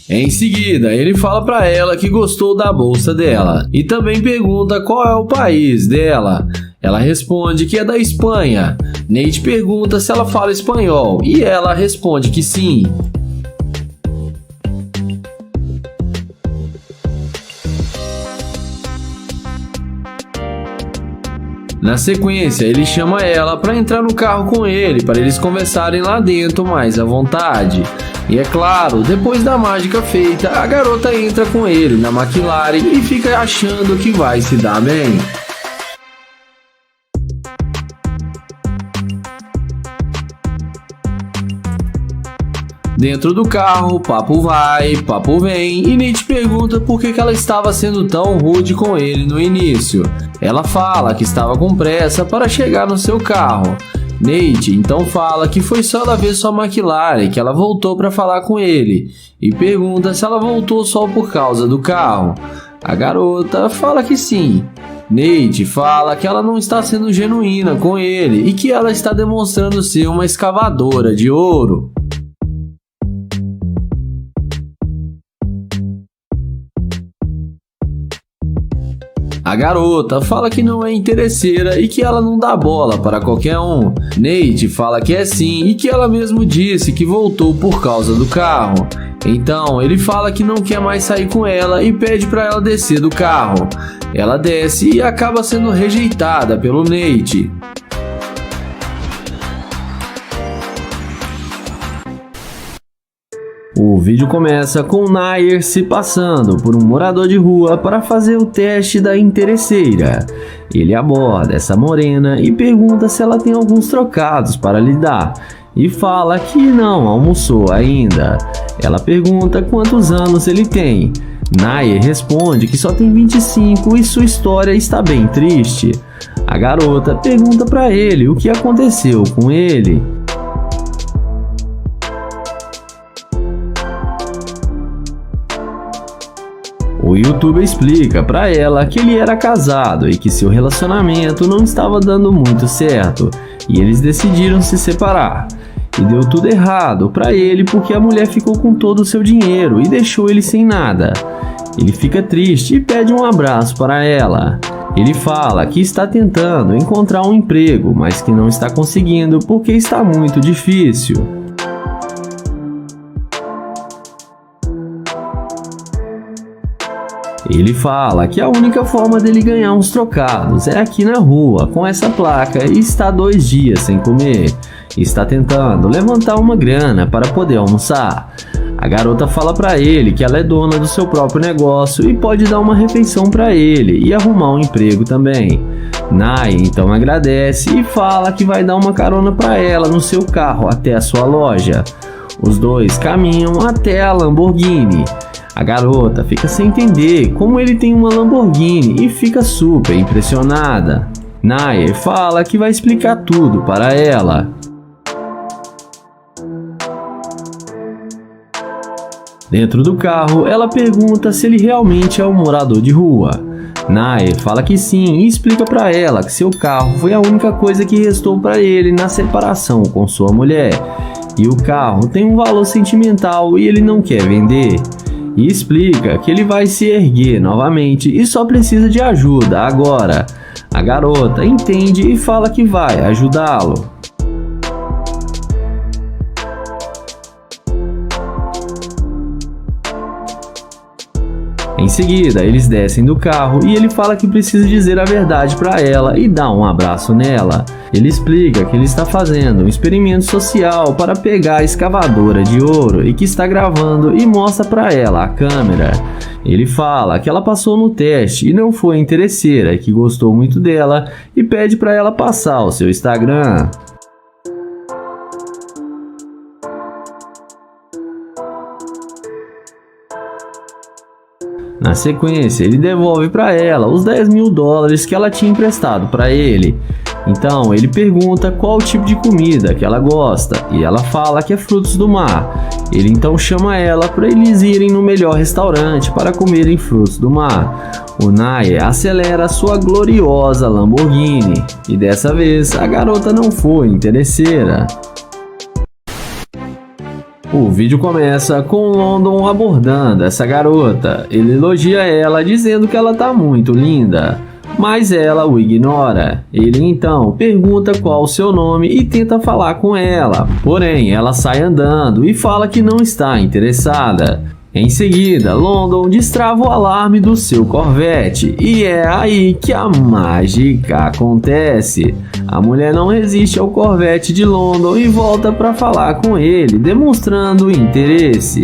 Em seguida, ele fala para ela que gostou da bolsa dela e também pergunta qual é o país dela. Ela responde que é da Espanha. Nate pergunta se ela fala espanhol e ela responde que sim. Na sequência, ele chama ela para entrar no carro com ele, para eles conversarem lá dentro mais à vontade. E é claro, depois da mágica feita, a garota entra com ele na McLaren e fica achando que vai se dar bem. Dentro do carro, papo vai, papo vem e Nate pergunta por que ela estava sendo tão rude com ele no início. Ela fala que estava com pressa para chegar no seu carro. Nate então fala que foi só ela ver sua McLaren que ela voltou para falar com ele e pergunta se ela voltou só por causa do carro. A garota fala que sim. Nate fala que ela não está sendo genuína com ele e que ela está demonstrando ser uma escavadora de ouro. A garota fala que não é interesseira e que ela não dá bola para qualquer um. Nate fala que é sim e que ela mesmo disse que voltou por causa do carro. Então ele fala que não quer mais sair com ela e pede para ela descer do carro. Ela desce e acaba sendo rejeitada pelo Nate. O vídeo começa com Nair se passando por um morador de rua para fazer o teste da interesseira. Ele aborda essa morena e pergunta se ela tem alguns trocados para lhe dar e fala que não almoçou ainda. Ela pergunta quantos anos ele tem. Nair responde que só tem 25 e sua história está bem triste. A garota pergunta para ele o que aconteceu com ele. O youtuber explica pra ela que ele era casado e que seu relacionamento não estava dando muito certo e eles decidiram se separar. E deu tudo errado pra ele porque a mulher ficou com todo o seu dinheiro e deixou ele sem nada. Ele fica triste e pede um abraço para ela. Ele fala que está tentando encontrar um emprego, mas que não está conseguindo porque está muito difícil. Ele fala que a única forma dele ganhar uns trocados é aqui na rua, com essa placa, e está 2 dias sem comer. Está tentando levantar uma grana para poder almoçar. A garota fala para ele que ela é dona do seu próprio negócio e pode dar uma refeição para ele e arrumar um emprego também. Nai então agradece e fala que vai dar uma carona para ela no seu carro até a sua loja. Os dois caminham até a Lamborghini. A garota fica sem entender como ele tem uma Lamborghini e fica super impressionada. Nair fala que vai explicar tudo para ela. Dentro do carro, ela pergunta se ele realmente é um morador de rua. Nair fala que sim e explica para ela que seu carro foi a única coisa que restou para ele na separação com sua mulher. E o carro tem um valor sentimental e ele não quer vender. E explica que ele vai se erguer novamente e só precisa de ajuda agora. A garota entende e fala que vai ajudá-lo. Em seguida, eles descem do carro e ele fala que precisa dizer a verdade para ela e dá um abraço nela. Ele explica que ele está fazendo um experimento social para pegar a escavadora de ouro e que está gravando e mostra para ela a câmera. Ele fala que ela passou no teste e não foi interesseira e que gostou muito dela e pede para ela passar o seu Instagram. Na sequência, ele devolve para ela os $10.000 que ela tinha emprestado para ele. Então, ele pergunta qual tipo de comida que ela gosta e ela fala que é frutos do mar. Ele então chama ela para eles irem no melhor restaurante para comerem frutos do mar. O Nair acelera sua gloriosa Lamborghini e dessa vez a garota não foi interesseira. O vídeo começa com London abordando essa garota. Ele elogia ela dizendo que ela tá muito linda, mas ela o ignora. Ele então pergunta qual o seu nome e tenta falar com ela, porém ela sai andando e fala que não está interessada. Em seguida, London destrava o alarme do seu Corvette e é aí que a mágica acontece. A mulher não resiste ao Corvette de London e volta para falar com ele, demonstrando interesse.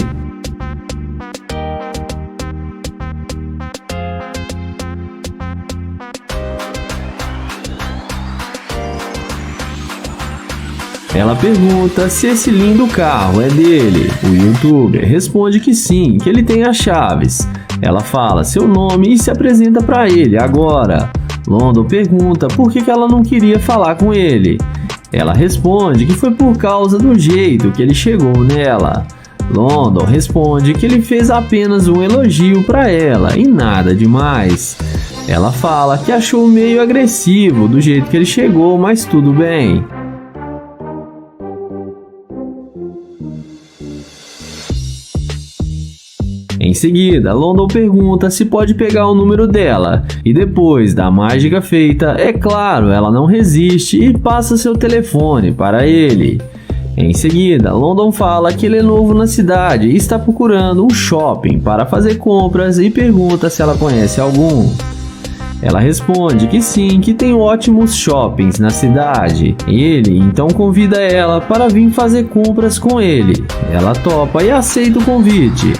Ela pergunta se esse lindo carro é dele. O youtuber responde que sim, que ele tem as chaves. Ela fala seu nome e se apresenta para ele agora. London pergunta por que ela não queria falar com ele. Ela responde que foi por causa do jeito que ele chegou nela. London responde que ele fez apenas um elogio para ela e nada demais. Ela fala que achou meio agressivo do jeito que ele chegou, mas tudo bem. Em seguida, London pergunta se pode pegar o número dela, e depois da mágica feita, é claro, ela não resiste e passa seu telefone para ele. Em seguida, London fala que ele é novo na cidade e está procurando um shopping para fazer compras e pergunta se ela conhece algum. Ela responde que sim, que tem ótimos shoppings na cidade. Ele então convida ela para vir fazer compras com ele. Ela topa e aceita o convite.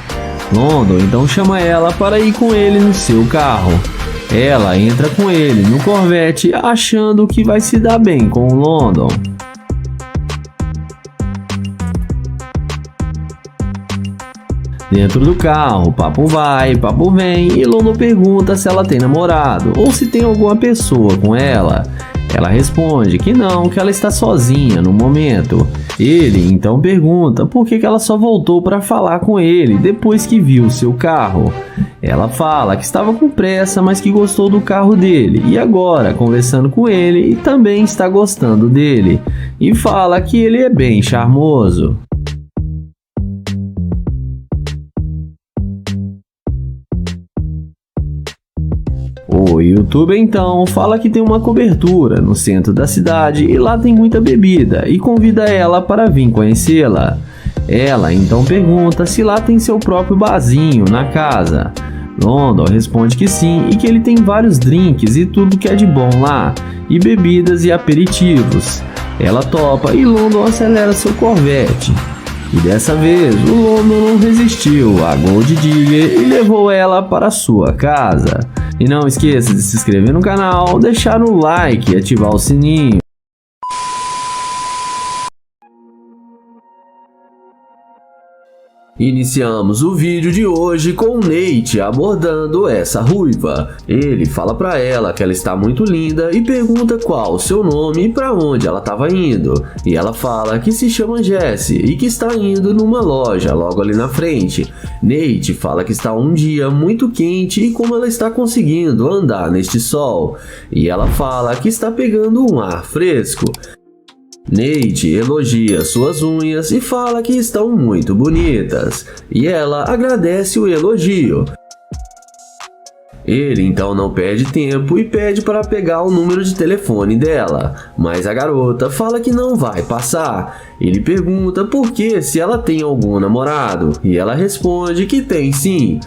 London então chama ela para ir com ele no seu carro. Ela entra com ele no Corvette achando que vai se dar bem com o London. Dentro do carro, papo vai, papo vem e London pergunta se ela tem namorado ou se tem alguma pessoa com ela. Ela responde que não, que ela está sozinha no momento. Ele então pergunta por que ela só voltou para falar com ele depois que viu seu carro. Ela fala que estava com pressa, mas que gostou do carro dele e agora conversando com ele e também está gostando dele. E fala que ele é bem charmoso. O youtuber então fala que tem uma cobertura no centro da cidade e lá tem muita bebida e convida ela para vir conhecê-la. Ela então pergunta se lá tem seu próprio barzinho na casa. London responde que sim e que ele tem vários drinks e tudo que é de bom lá, e bebidas e aperitivos. Ela topa e London acelera seu Corvette. E dessa vez o London não resistiu à Gold Digger e levou ela para sua casa. E não esqueça de se inscrever no canal, deixar o like e ativar o sininho. Iniciamos o vídeo de hoje com o Nate abordando essa ruiva. Ele fala pra ela que ela está muito linda e pergunta qual o seu nome e pra onde ela estava indo. E ela fala que se chama Jessie e que está indo numa loja logo ali na frente. Nate fala que está um dia muito quente e como ela está conseguindo andar neste sol. E ela fala que está pegando um ar fresco. Nate elogia suas unhas e fala que estão muito bonitas, e ela agradece o elogio. Ele então não perde tempo e pede para pegar o número de telefone dela, mas a garota fala que não vai passar. Ele pergunta por que se ela tem algum namorado, e ela responde que tem sim.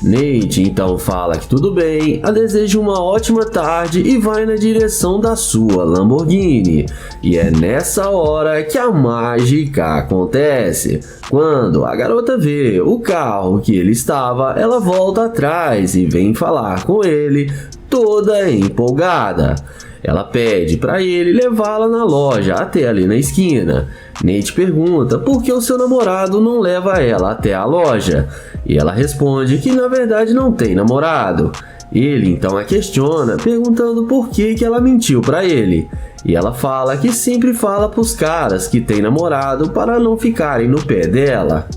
Nate então fala que tudo bem, a deseja uma ótima tarde e vai na direção da sua Lamborghini. E é nessa hora que a mágica acontece. Quando a garota vê o carro que ele estava, ela volta atrás e vem falar com ele, toda empolgada. Ela pede para ele levá-la na loja até ali na esquina. Nate pergunta por que o seu namorado não leva ela até a loja. E ela responde que na verdade não tem namorado. Ele então a questiona, perguntando por que ela mentiu para ele. E ela fala que sempre fala pros caras que tem namorado para não ficarem no pé dela.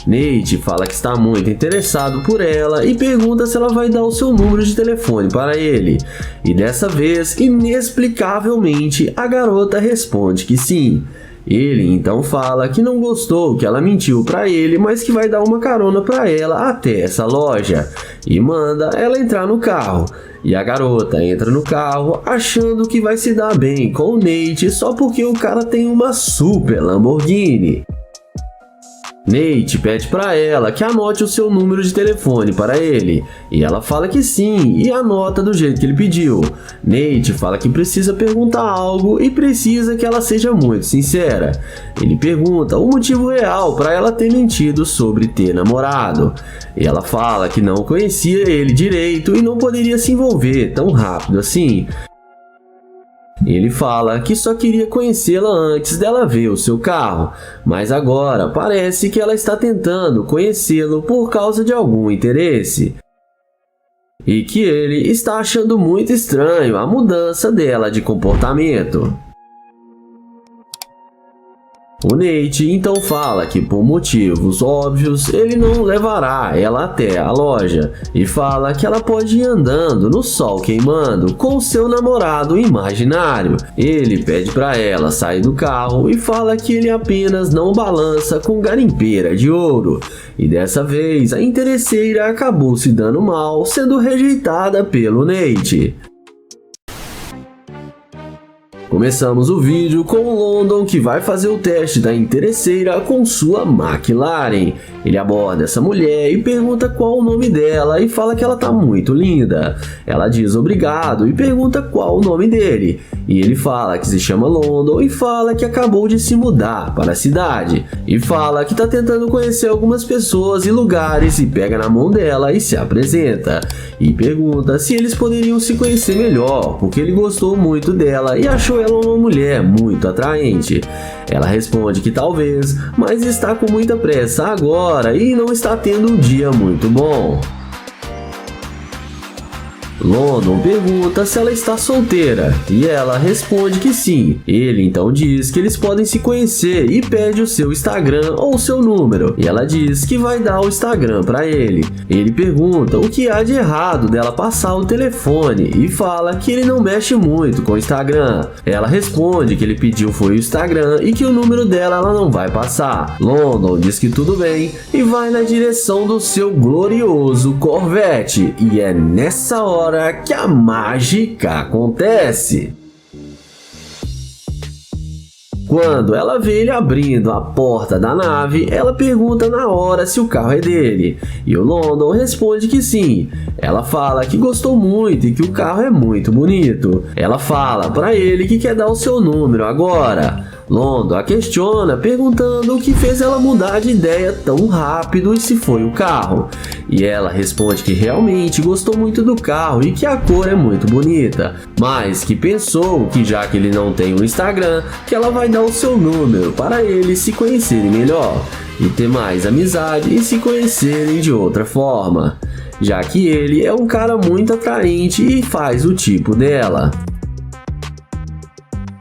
Nate fala que está muito interessado por ela e pergunta se ela vai dar o seu número de telefone para ele. E dessa vez, inexplicavelmente, a garota responde que sim. Ele então fala que não gostou que ela mentiu para ele, mas que vai dar uma carona para ela até essa loja. E manda ela entrar no carro. E a garota entra no carro achando que vai se dar bem com o Nate só porque o cara tem uma super Lamborghini. Nate pede para ela que anote o seu número de telefone para ele, e ela fala que sim e anota do jeito que ele pediu. Nate fala que precisa perguntar algo e precisa que ela seja muito sincera. Ele pergunta o motivo real para ela ter mentido sobre ter namorado, e ela fala que não conhecia ele direito e não poderia se envolver tão rápido assim. Ele fala que só queria conhecê-la antes dela ver o seu carro, mas agora parece que ela está tentando conhecê-lo por causa de algum interesse. E que ele está achando muito estranho a mudança dela de comportamento. O Nate então fala que por motivos óbvios ele não levará ela até a loja e fala que ela pode ir andando no sol queimando com seu namorado imaginário. Ele pede para ela sair do carro e fala que ele apenas não balança com garimpeira de ouro. E dessa vez a interesseira acabou se dando mal, sendo rejeitada pelo Nate. Começamos o vídeo com o London que vai fazer o teste da interesseira com sua McLaren. Ele aborda essa mulher e pergunta qual o nome dela e fala que ela tá muito linda. Ela diz obrigado e pergunta qual o nome dele. E ele fala que se chama London e fala que acabou de se mudar para a cidade. E fala que tá tentando conhecer algumas pessoas e lugares e pega na mão dela e se apresenta. E pergunta se eles poderiam se conhecer melhor, porque ele gostou muito dela e achou ela uma mulher muito atraente. Ela responde que talvez, mas está com muita pressa agora e não está tendo um dia muito bom. London pergunta se ela está solteira e ela responde que sim. Ele então diz que eles podem se conhecer e pede o seu Instagram ou o seu número. E ela diz que vai dar o Instagram para ele. Ele pergunta o que há de errado dela passar o telefone e fala que ele não mexe muito com o Instagram. Ela responde que ele pediu foi o Instagram e que o número dela ela não vai passar. London diz que tudo bem e vai na direção do seu glorioso Corvette. E é nessa hora que a mágica acontece. Quando ela vê ele abrindo a porta da nave, ela pergunta na hora se o carro é dele. E o London responde que sim. Ela fala que gostou muito e que o carro é muito bonito. Ela fala para ele que quer dar o seu número agora. London a questiona, perguntando o que fez ela mudar de ideia tão rápido e se foi o carro. E ela responde que realmente gostou muito do carro e que a cor é muito bonita, mas que pensou que já que ele não tem um Instagram, que ela vai dar o seu número para eles se conhecerem melhor e ter mais amizade e se conhecerem de outra forma, já que ele é um cara muito atraente e faz o tipo dela.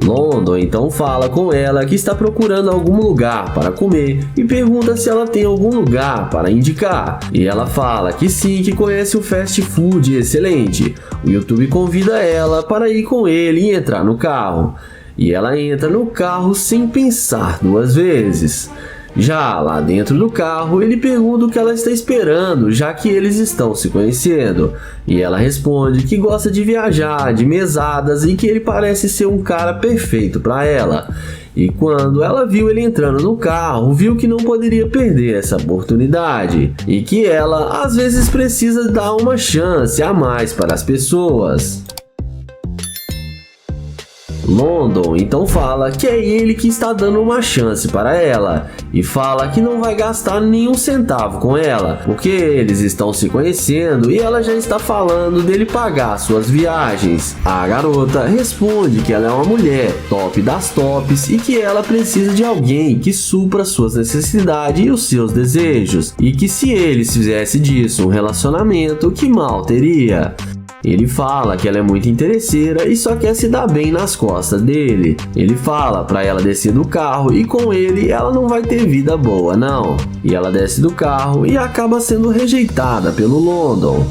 London então fala com ela que está procurando algum lugar para comer e pergunta se ela tem algum lugar para indicar. E ela fala que sim, que conhece um fast food excelente. O YouTube convida ela para ir com ele e entrar no carro. E ela entra no carro sem pensar duas vezes. Já lá dentro do carro, ele pergunta o que ela está esperando, já que eles estão se conhecendo. E ela responde que gosta de viajar, de mesadas e que ele parece ser um cara perfeito para ela. E quando ela viu ele entrando no carro, viu que não poderia perder essa oportunidade. E que ela, às vezes, precisa dar uma chance a mais para as pessoas. London então fala que é ele que está dando uma chance para ela e fala que não vai gastar nenhum centavo com ela, porque eles estão se conhecendo e ela já está falando dele pagar suas viagens. A garota responde que ela é uma mulher top das tops e que ela precisa de alguém que supra suas necessidades e os seus desejos, e que se eles fizessem disso um relacionamento, que mal teria. Ele fala que ela é muito interesseira e só quer se dar bem nas costas dele. Ele fala para ela descer do carro e com ele ela não vai ter vida boa não. E ela desce do carro e acaba sendo rejeitada pelo London.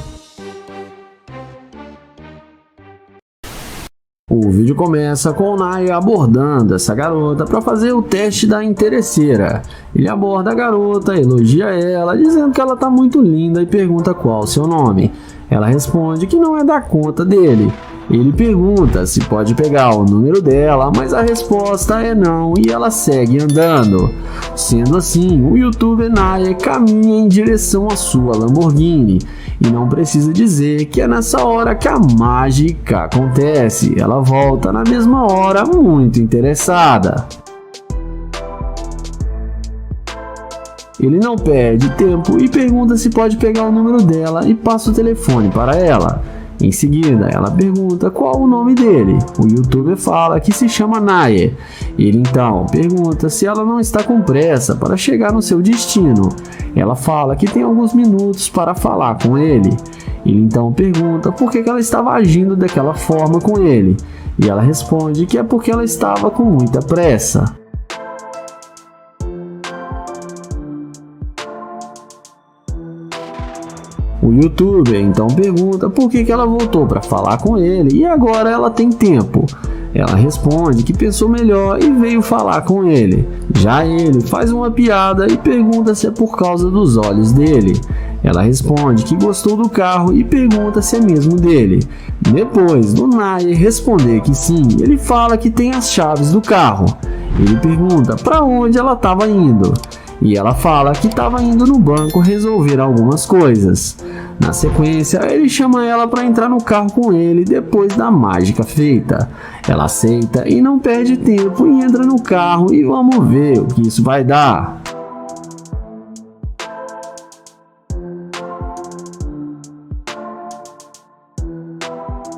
O vídeo começa com o Naya abordando essa garota para fazer o teste da interesseira. Ele aborda a garota, elogia ela, dizendo que ela tá muito linda e pergunta qual o seu nome. Ela responde que não é da conta dele. Ele pergunta se pode pegar o número dela, mas a resposta é não e ela segue andando. Sendo assim, o youtuber Naya caminha em direção à sua Lamborghini. E não precisa dizer que é nessa hora que a mágica acontece. Ela volta na mesma hora, muito interessada. Ele não perde tempo e pergunta se pode pegar o número dela e passa o telefone para ela. Em seguida, ela pergunta qual o nome dele. O youtuber fala que se chama Naya. Ele então pergunta se ela não está com pressa para chegar no seu destino. Ela fala que tem alguns minutos para falar com ele. Ele então pergunta por que ela estava agindo daquela forma com ele. E ela responde que é porque ela estava com muita pressa. O youtuber então pergunta por que ela voltou para falar com ele e agora ela tem tempo. Ela responde que pensou melhor e veio falar com ele. Já ele faz uma piada e pergunta se é por causa dos olhos dele. Ela responde que gostou do carro e pergunta se é mesmo dele. Depois do Naya responder que sim, ele fala que tem as chaves do carro. Ele pergunta para onde ela estava indo. E ela fala que estava indo no banco resolver algumas coisas. Na sequência, ele chama ela para entrar no carro com ele depois da mágica feita. Ela aceita e não perde tempo e entra no carro e vamos ver o que isso vai dar.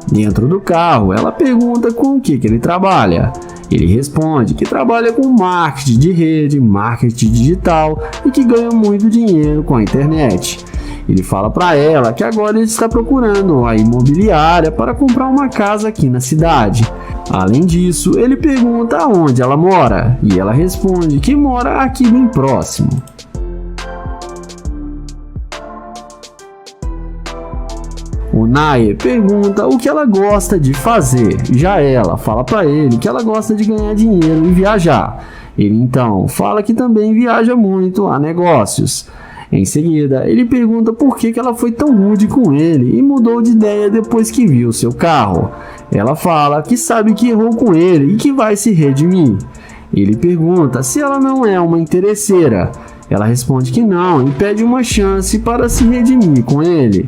Dentro do carro, ela pergunta com o que ele trabalha. Ele responde que trabalha com marketing de rede, marketing digital e que ganha muito dinheiro com a internet. Ele fala para ela que agora ele está procurando a imobiliária para comprar uma casa aqui na cidade. Além disso, ele pergunta onde ela mora e ela responde que mora aqui bem próximo. O Nair pergunta o que ela gosta de fazer, já ela fala para ele que ela gosta de ganhar dinheiro e viajar. Ele então fala que também viaja muito a negócios. Em seguida, ele pergunta por que ela foi tão rude com ele e mudou de ideia depois que viu seu carro. Ela fala que sabe que errou com ele e que vai se redimir. Ele pergunta se ela não é uma interesseira. Ela responde que não e pede uma chance para se redimir com ele.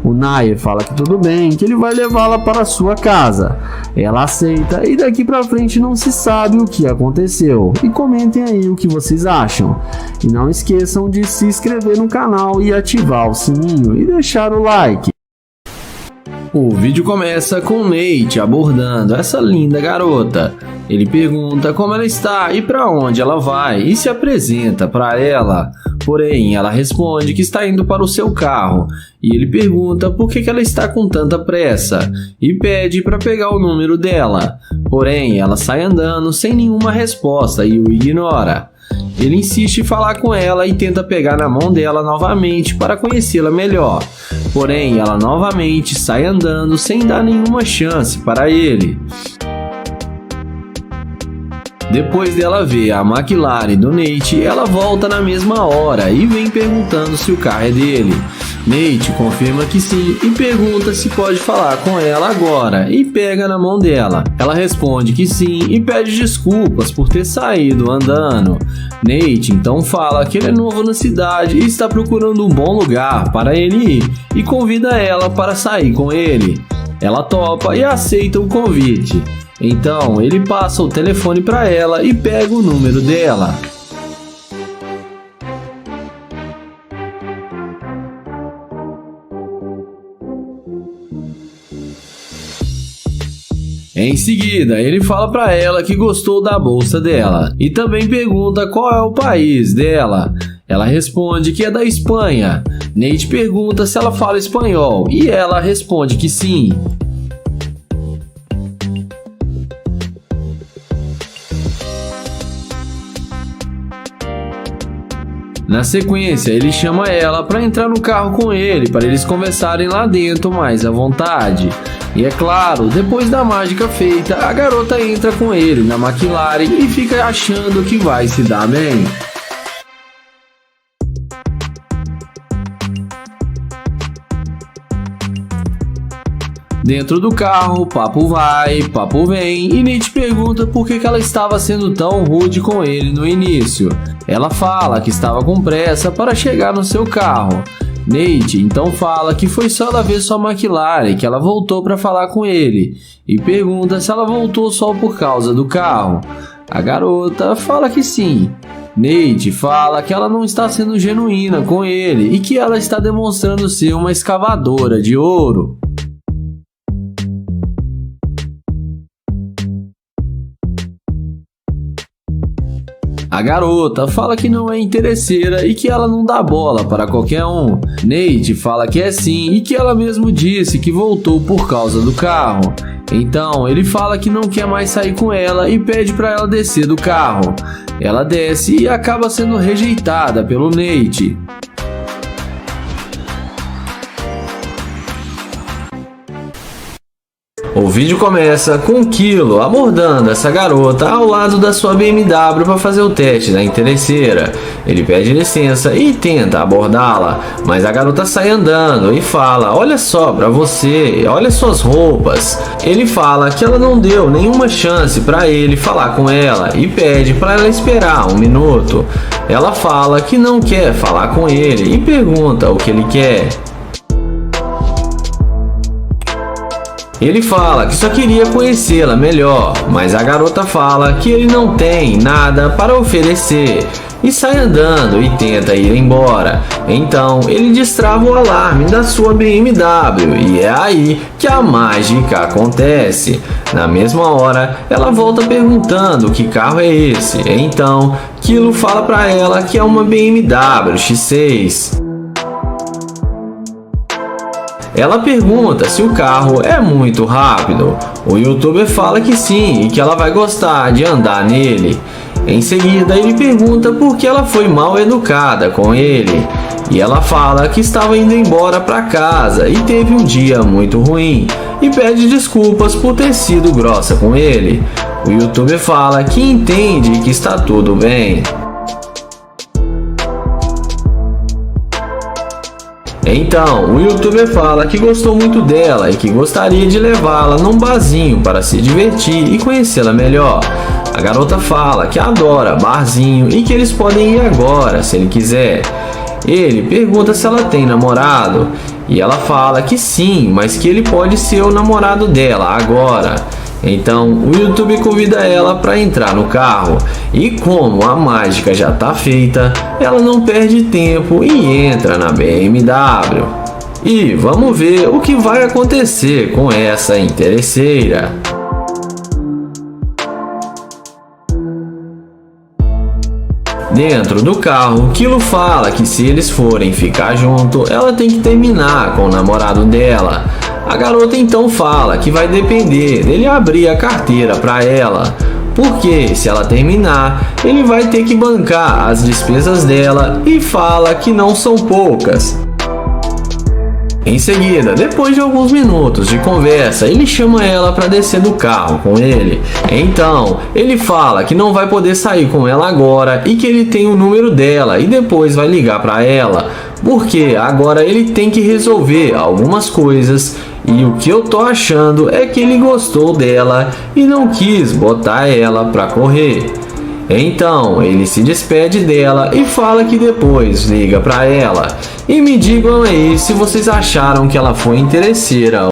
O Nair fala que tudo bem, que ele vai levá-la para sua casa. Ela aceita e daqui pra frente não se sabe o que aconteceu. E comentem aí o que vocês acham. E não esqueçam de se inscrever no canal e ativar o sininho e deixar o like. O vídeo começa com Nate abordando essa linda garota. Ele pergunta como ela está e para onde ela vai e se apresenta para ela. Porém, ela responde que está indo para o seu carro e ele pergunta por que ela está com tanta pressa e pede para pegar o número dela. Porém, ela sai andando sem nenhuma resposta e o ignora. Ele insiste em falar com ela e tenta pegar na mão dela novamente para conhecê-la melhor. Porém, ela novamente sai andando sem dar nenhuma chance para ele. Depois dela ver a McLaren do Nate, ela volta na mesma hora e vem perguntando se o carro é dele. Nate confirma que sim e pergunta se pode falar com ela agora e pega na mão dela. Ela responde que sim e pede desculpas por ter saído andando. Nate então fala que ele é novo na cidade e está procurando um bom lugar para ele ir e convida ela para sair com ele. Ela topa e aceita o convite. Então ele passa o telefone para ela e pega o número dela. Em seguida, ele fala para ela que gostou da bolsa dela e também pergunta qual é o país dela. Ela responde que é da Espanha. Nate pergunta se ela fala espanhol e ela responde que sim. Na sequência, ele chama ela para entrar no carro com ele, para eles conversarem lá dentro mais à vontade. E é claro, depois da mágica feita, a garota entra com ele na McLaren e fica achando que vai se dar bem. Dentro do carro, papo vai, papo vem e Nate pergunta por que ela estava sendo tão rude com ele no início. Ela fala que estava com pressa para chegar no seu carro. Nate então fala que foi só ela ver sua McLaren que ela voltou para falar com ele e pergunta se ela voltou só por causa do carro. A garota fala que sim. Nate fala que ela não está sendo genuína com ele e que ela está demonstrando ser uma escavadora de ouro. A garota fala que não é interesseira e que ela não dá bola para qualquer um. Nate fala que é sim e que ela mesmo disse que voltou por causa do carro. Então ele fala que não quer mais sair com ela e pede para ela descer do carro. Ela desce e acaba sendo rejeitada pelo Nate. O vídeo começa com Kilo abordando essa garota ao lado da sua BMW para fazer o teste da interesseira. Ele pede licença e tenta abordá-la, mas a garota sai andando e fala: olha só pra você, olha suas roupas. Ele fala que ela não deu nenhuma chance para ele falar com ela e pede para ela esperar um minuto. Ela fala que não quer falar com ele e pergunta o que ele quer. Ele fala que só queria conhecê-la melhor, mas a garota fala que ele não tem nada para oferecer e sai andando e tenta ir embora. Então ele destrava o alarme da sua BMW e é aí que a mágica acontece. Na mesma hora, ela volta perguntando que carro é esse. Então Kilo fala para ela que é uma BMW X6. Ela pergunta se o carro é muito rápido. O youtuber fala que sim e que ela vai gostar de andar nele. Em seguida, ele pergunta por que ela foi mal educada com ele. E ela fala que estava indo embora para casa e teve um dia muito ruim e pede desculpas por ter sido grossa com ele. O youtuber fala que entende que está tudo bem. Então, o youtuber fala que gostou muito dela e que gostaria de levá-la num barzinho para se divertir e conhecê-la melhor. A garota fala que adora barzinho e que eles podem ir agora, se ele quiser. Ele pergunta se ela tem namorado e ela fala que sim, mas que ele pode ser o namorado dela agora. Então o YouTube convida ela para entrar no carro e, como a mágica já está feita, ela não perde tempo e entra na BMW. E vamos ver o que vai acontecer com essa interesseira. Dentro do carro, Kilo fala que se eles forem ficar junto, ela tem que terminar com o namorado dela. A garota então fala que vai depender dele abrir a carteira para ela, porque se ela terminar, ele vai ter que bancar as despesas dela e fala que não são poucas. Em seguida, depois de alguns minutos de conversa, ele chama ela para descer do carro com ele. Então, ele fala que não vai poder sair com ela agora e que ele tem o número dela e depois vai ligar para ela, porque agora ele tem que resolver algumas coisas e o que eu tô achando é que ele gostou dela e não quis botar ela para correr. Então, ele se despede dela e fala que depois liga para ela. E me digam aí se vocês acharam que ela foi interesseira.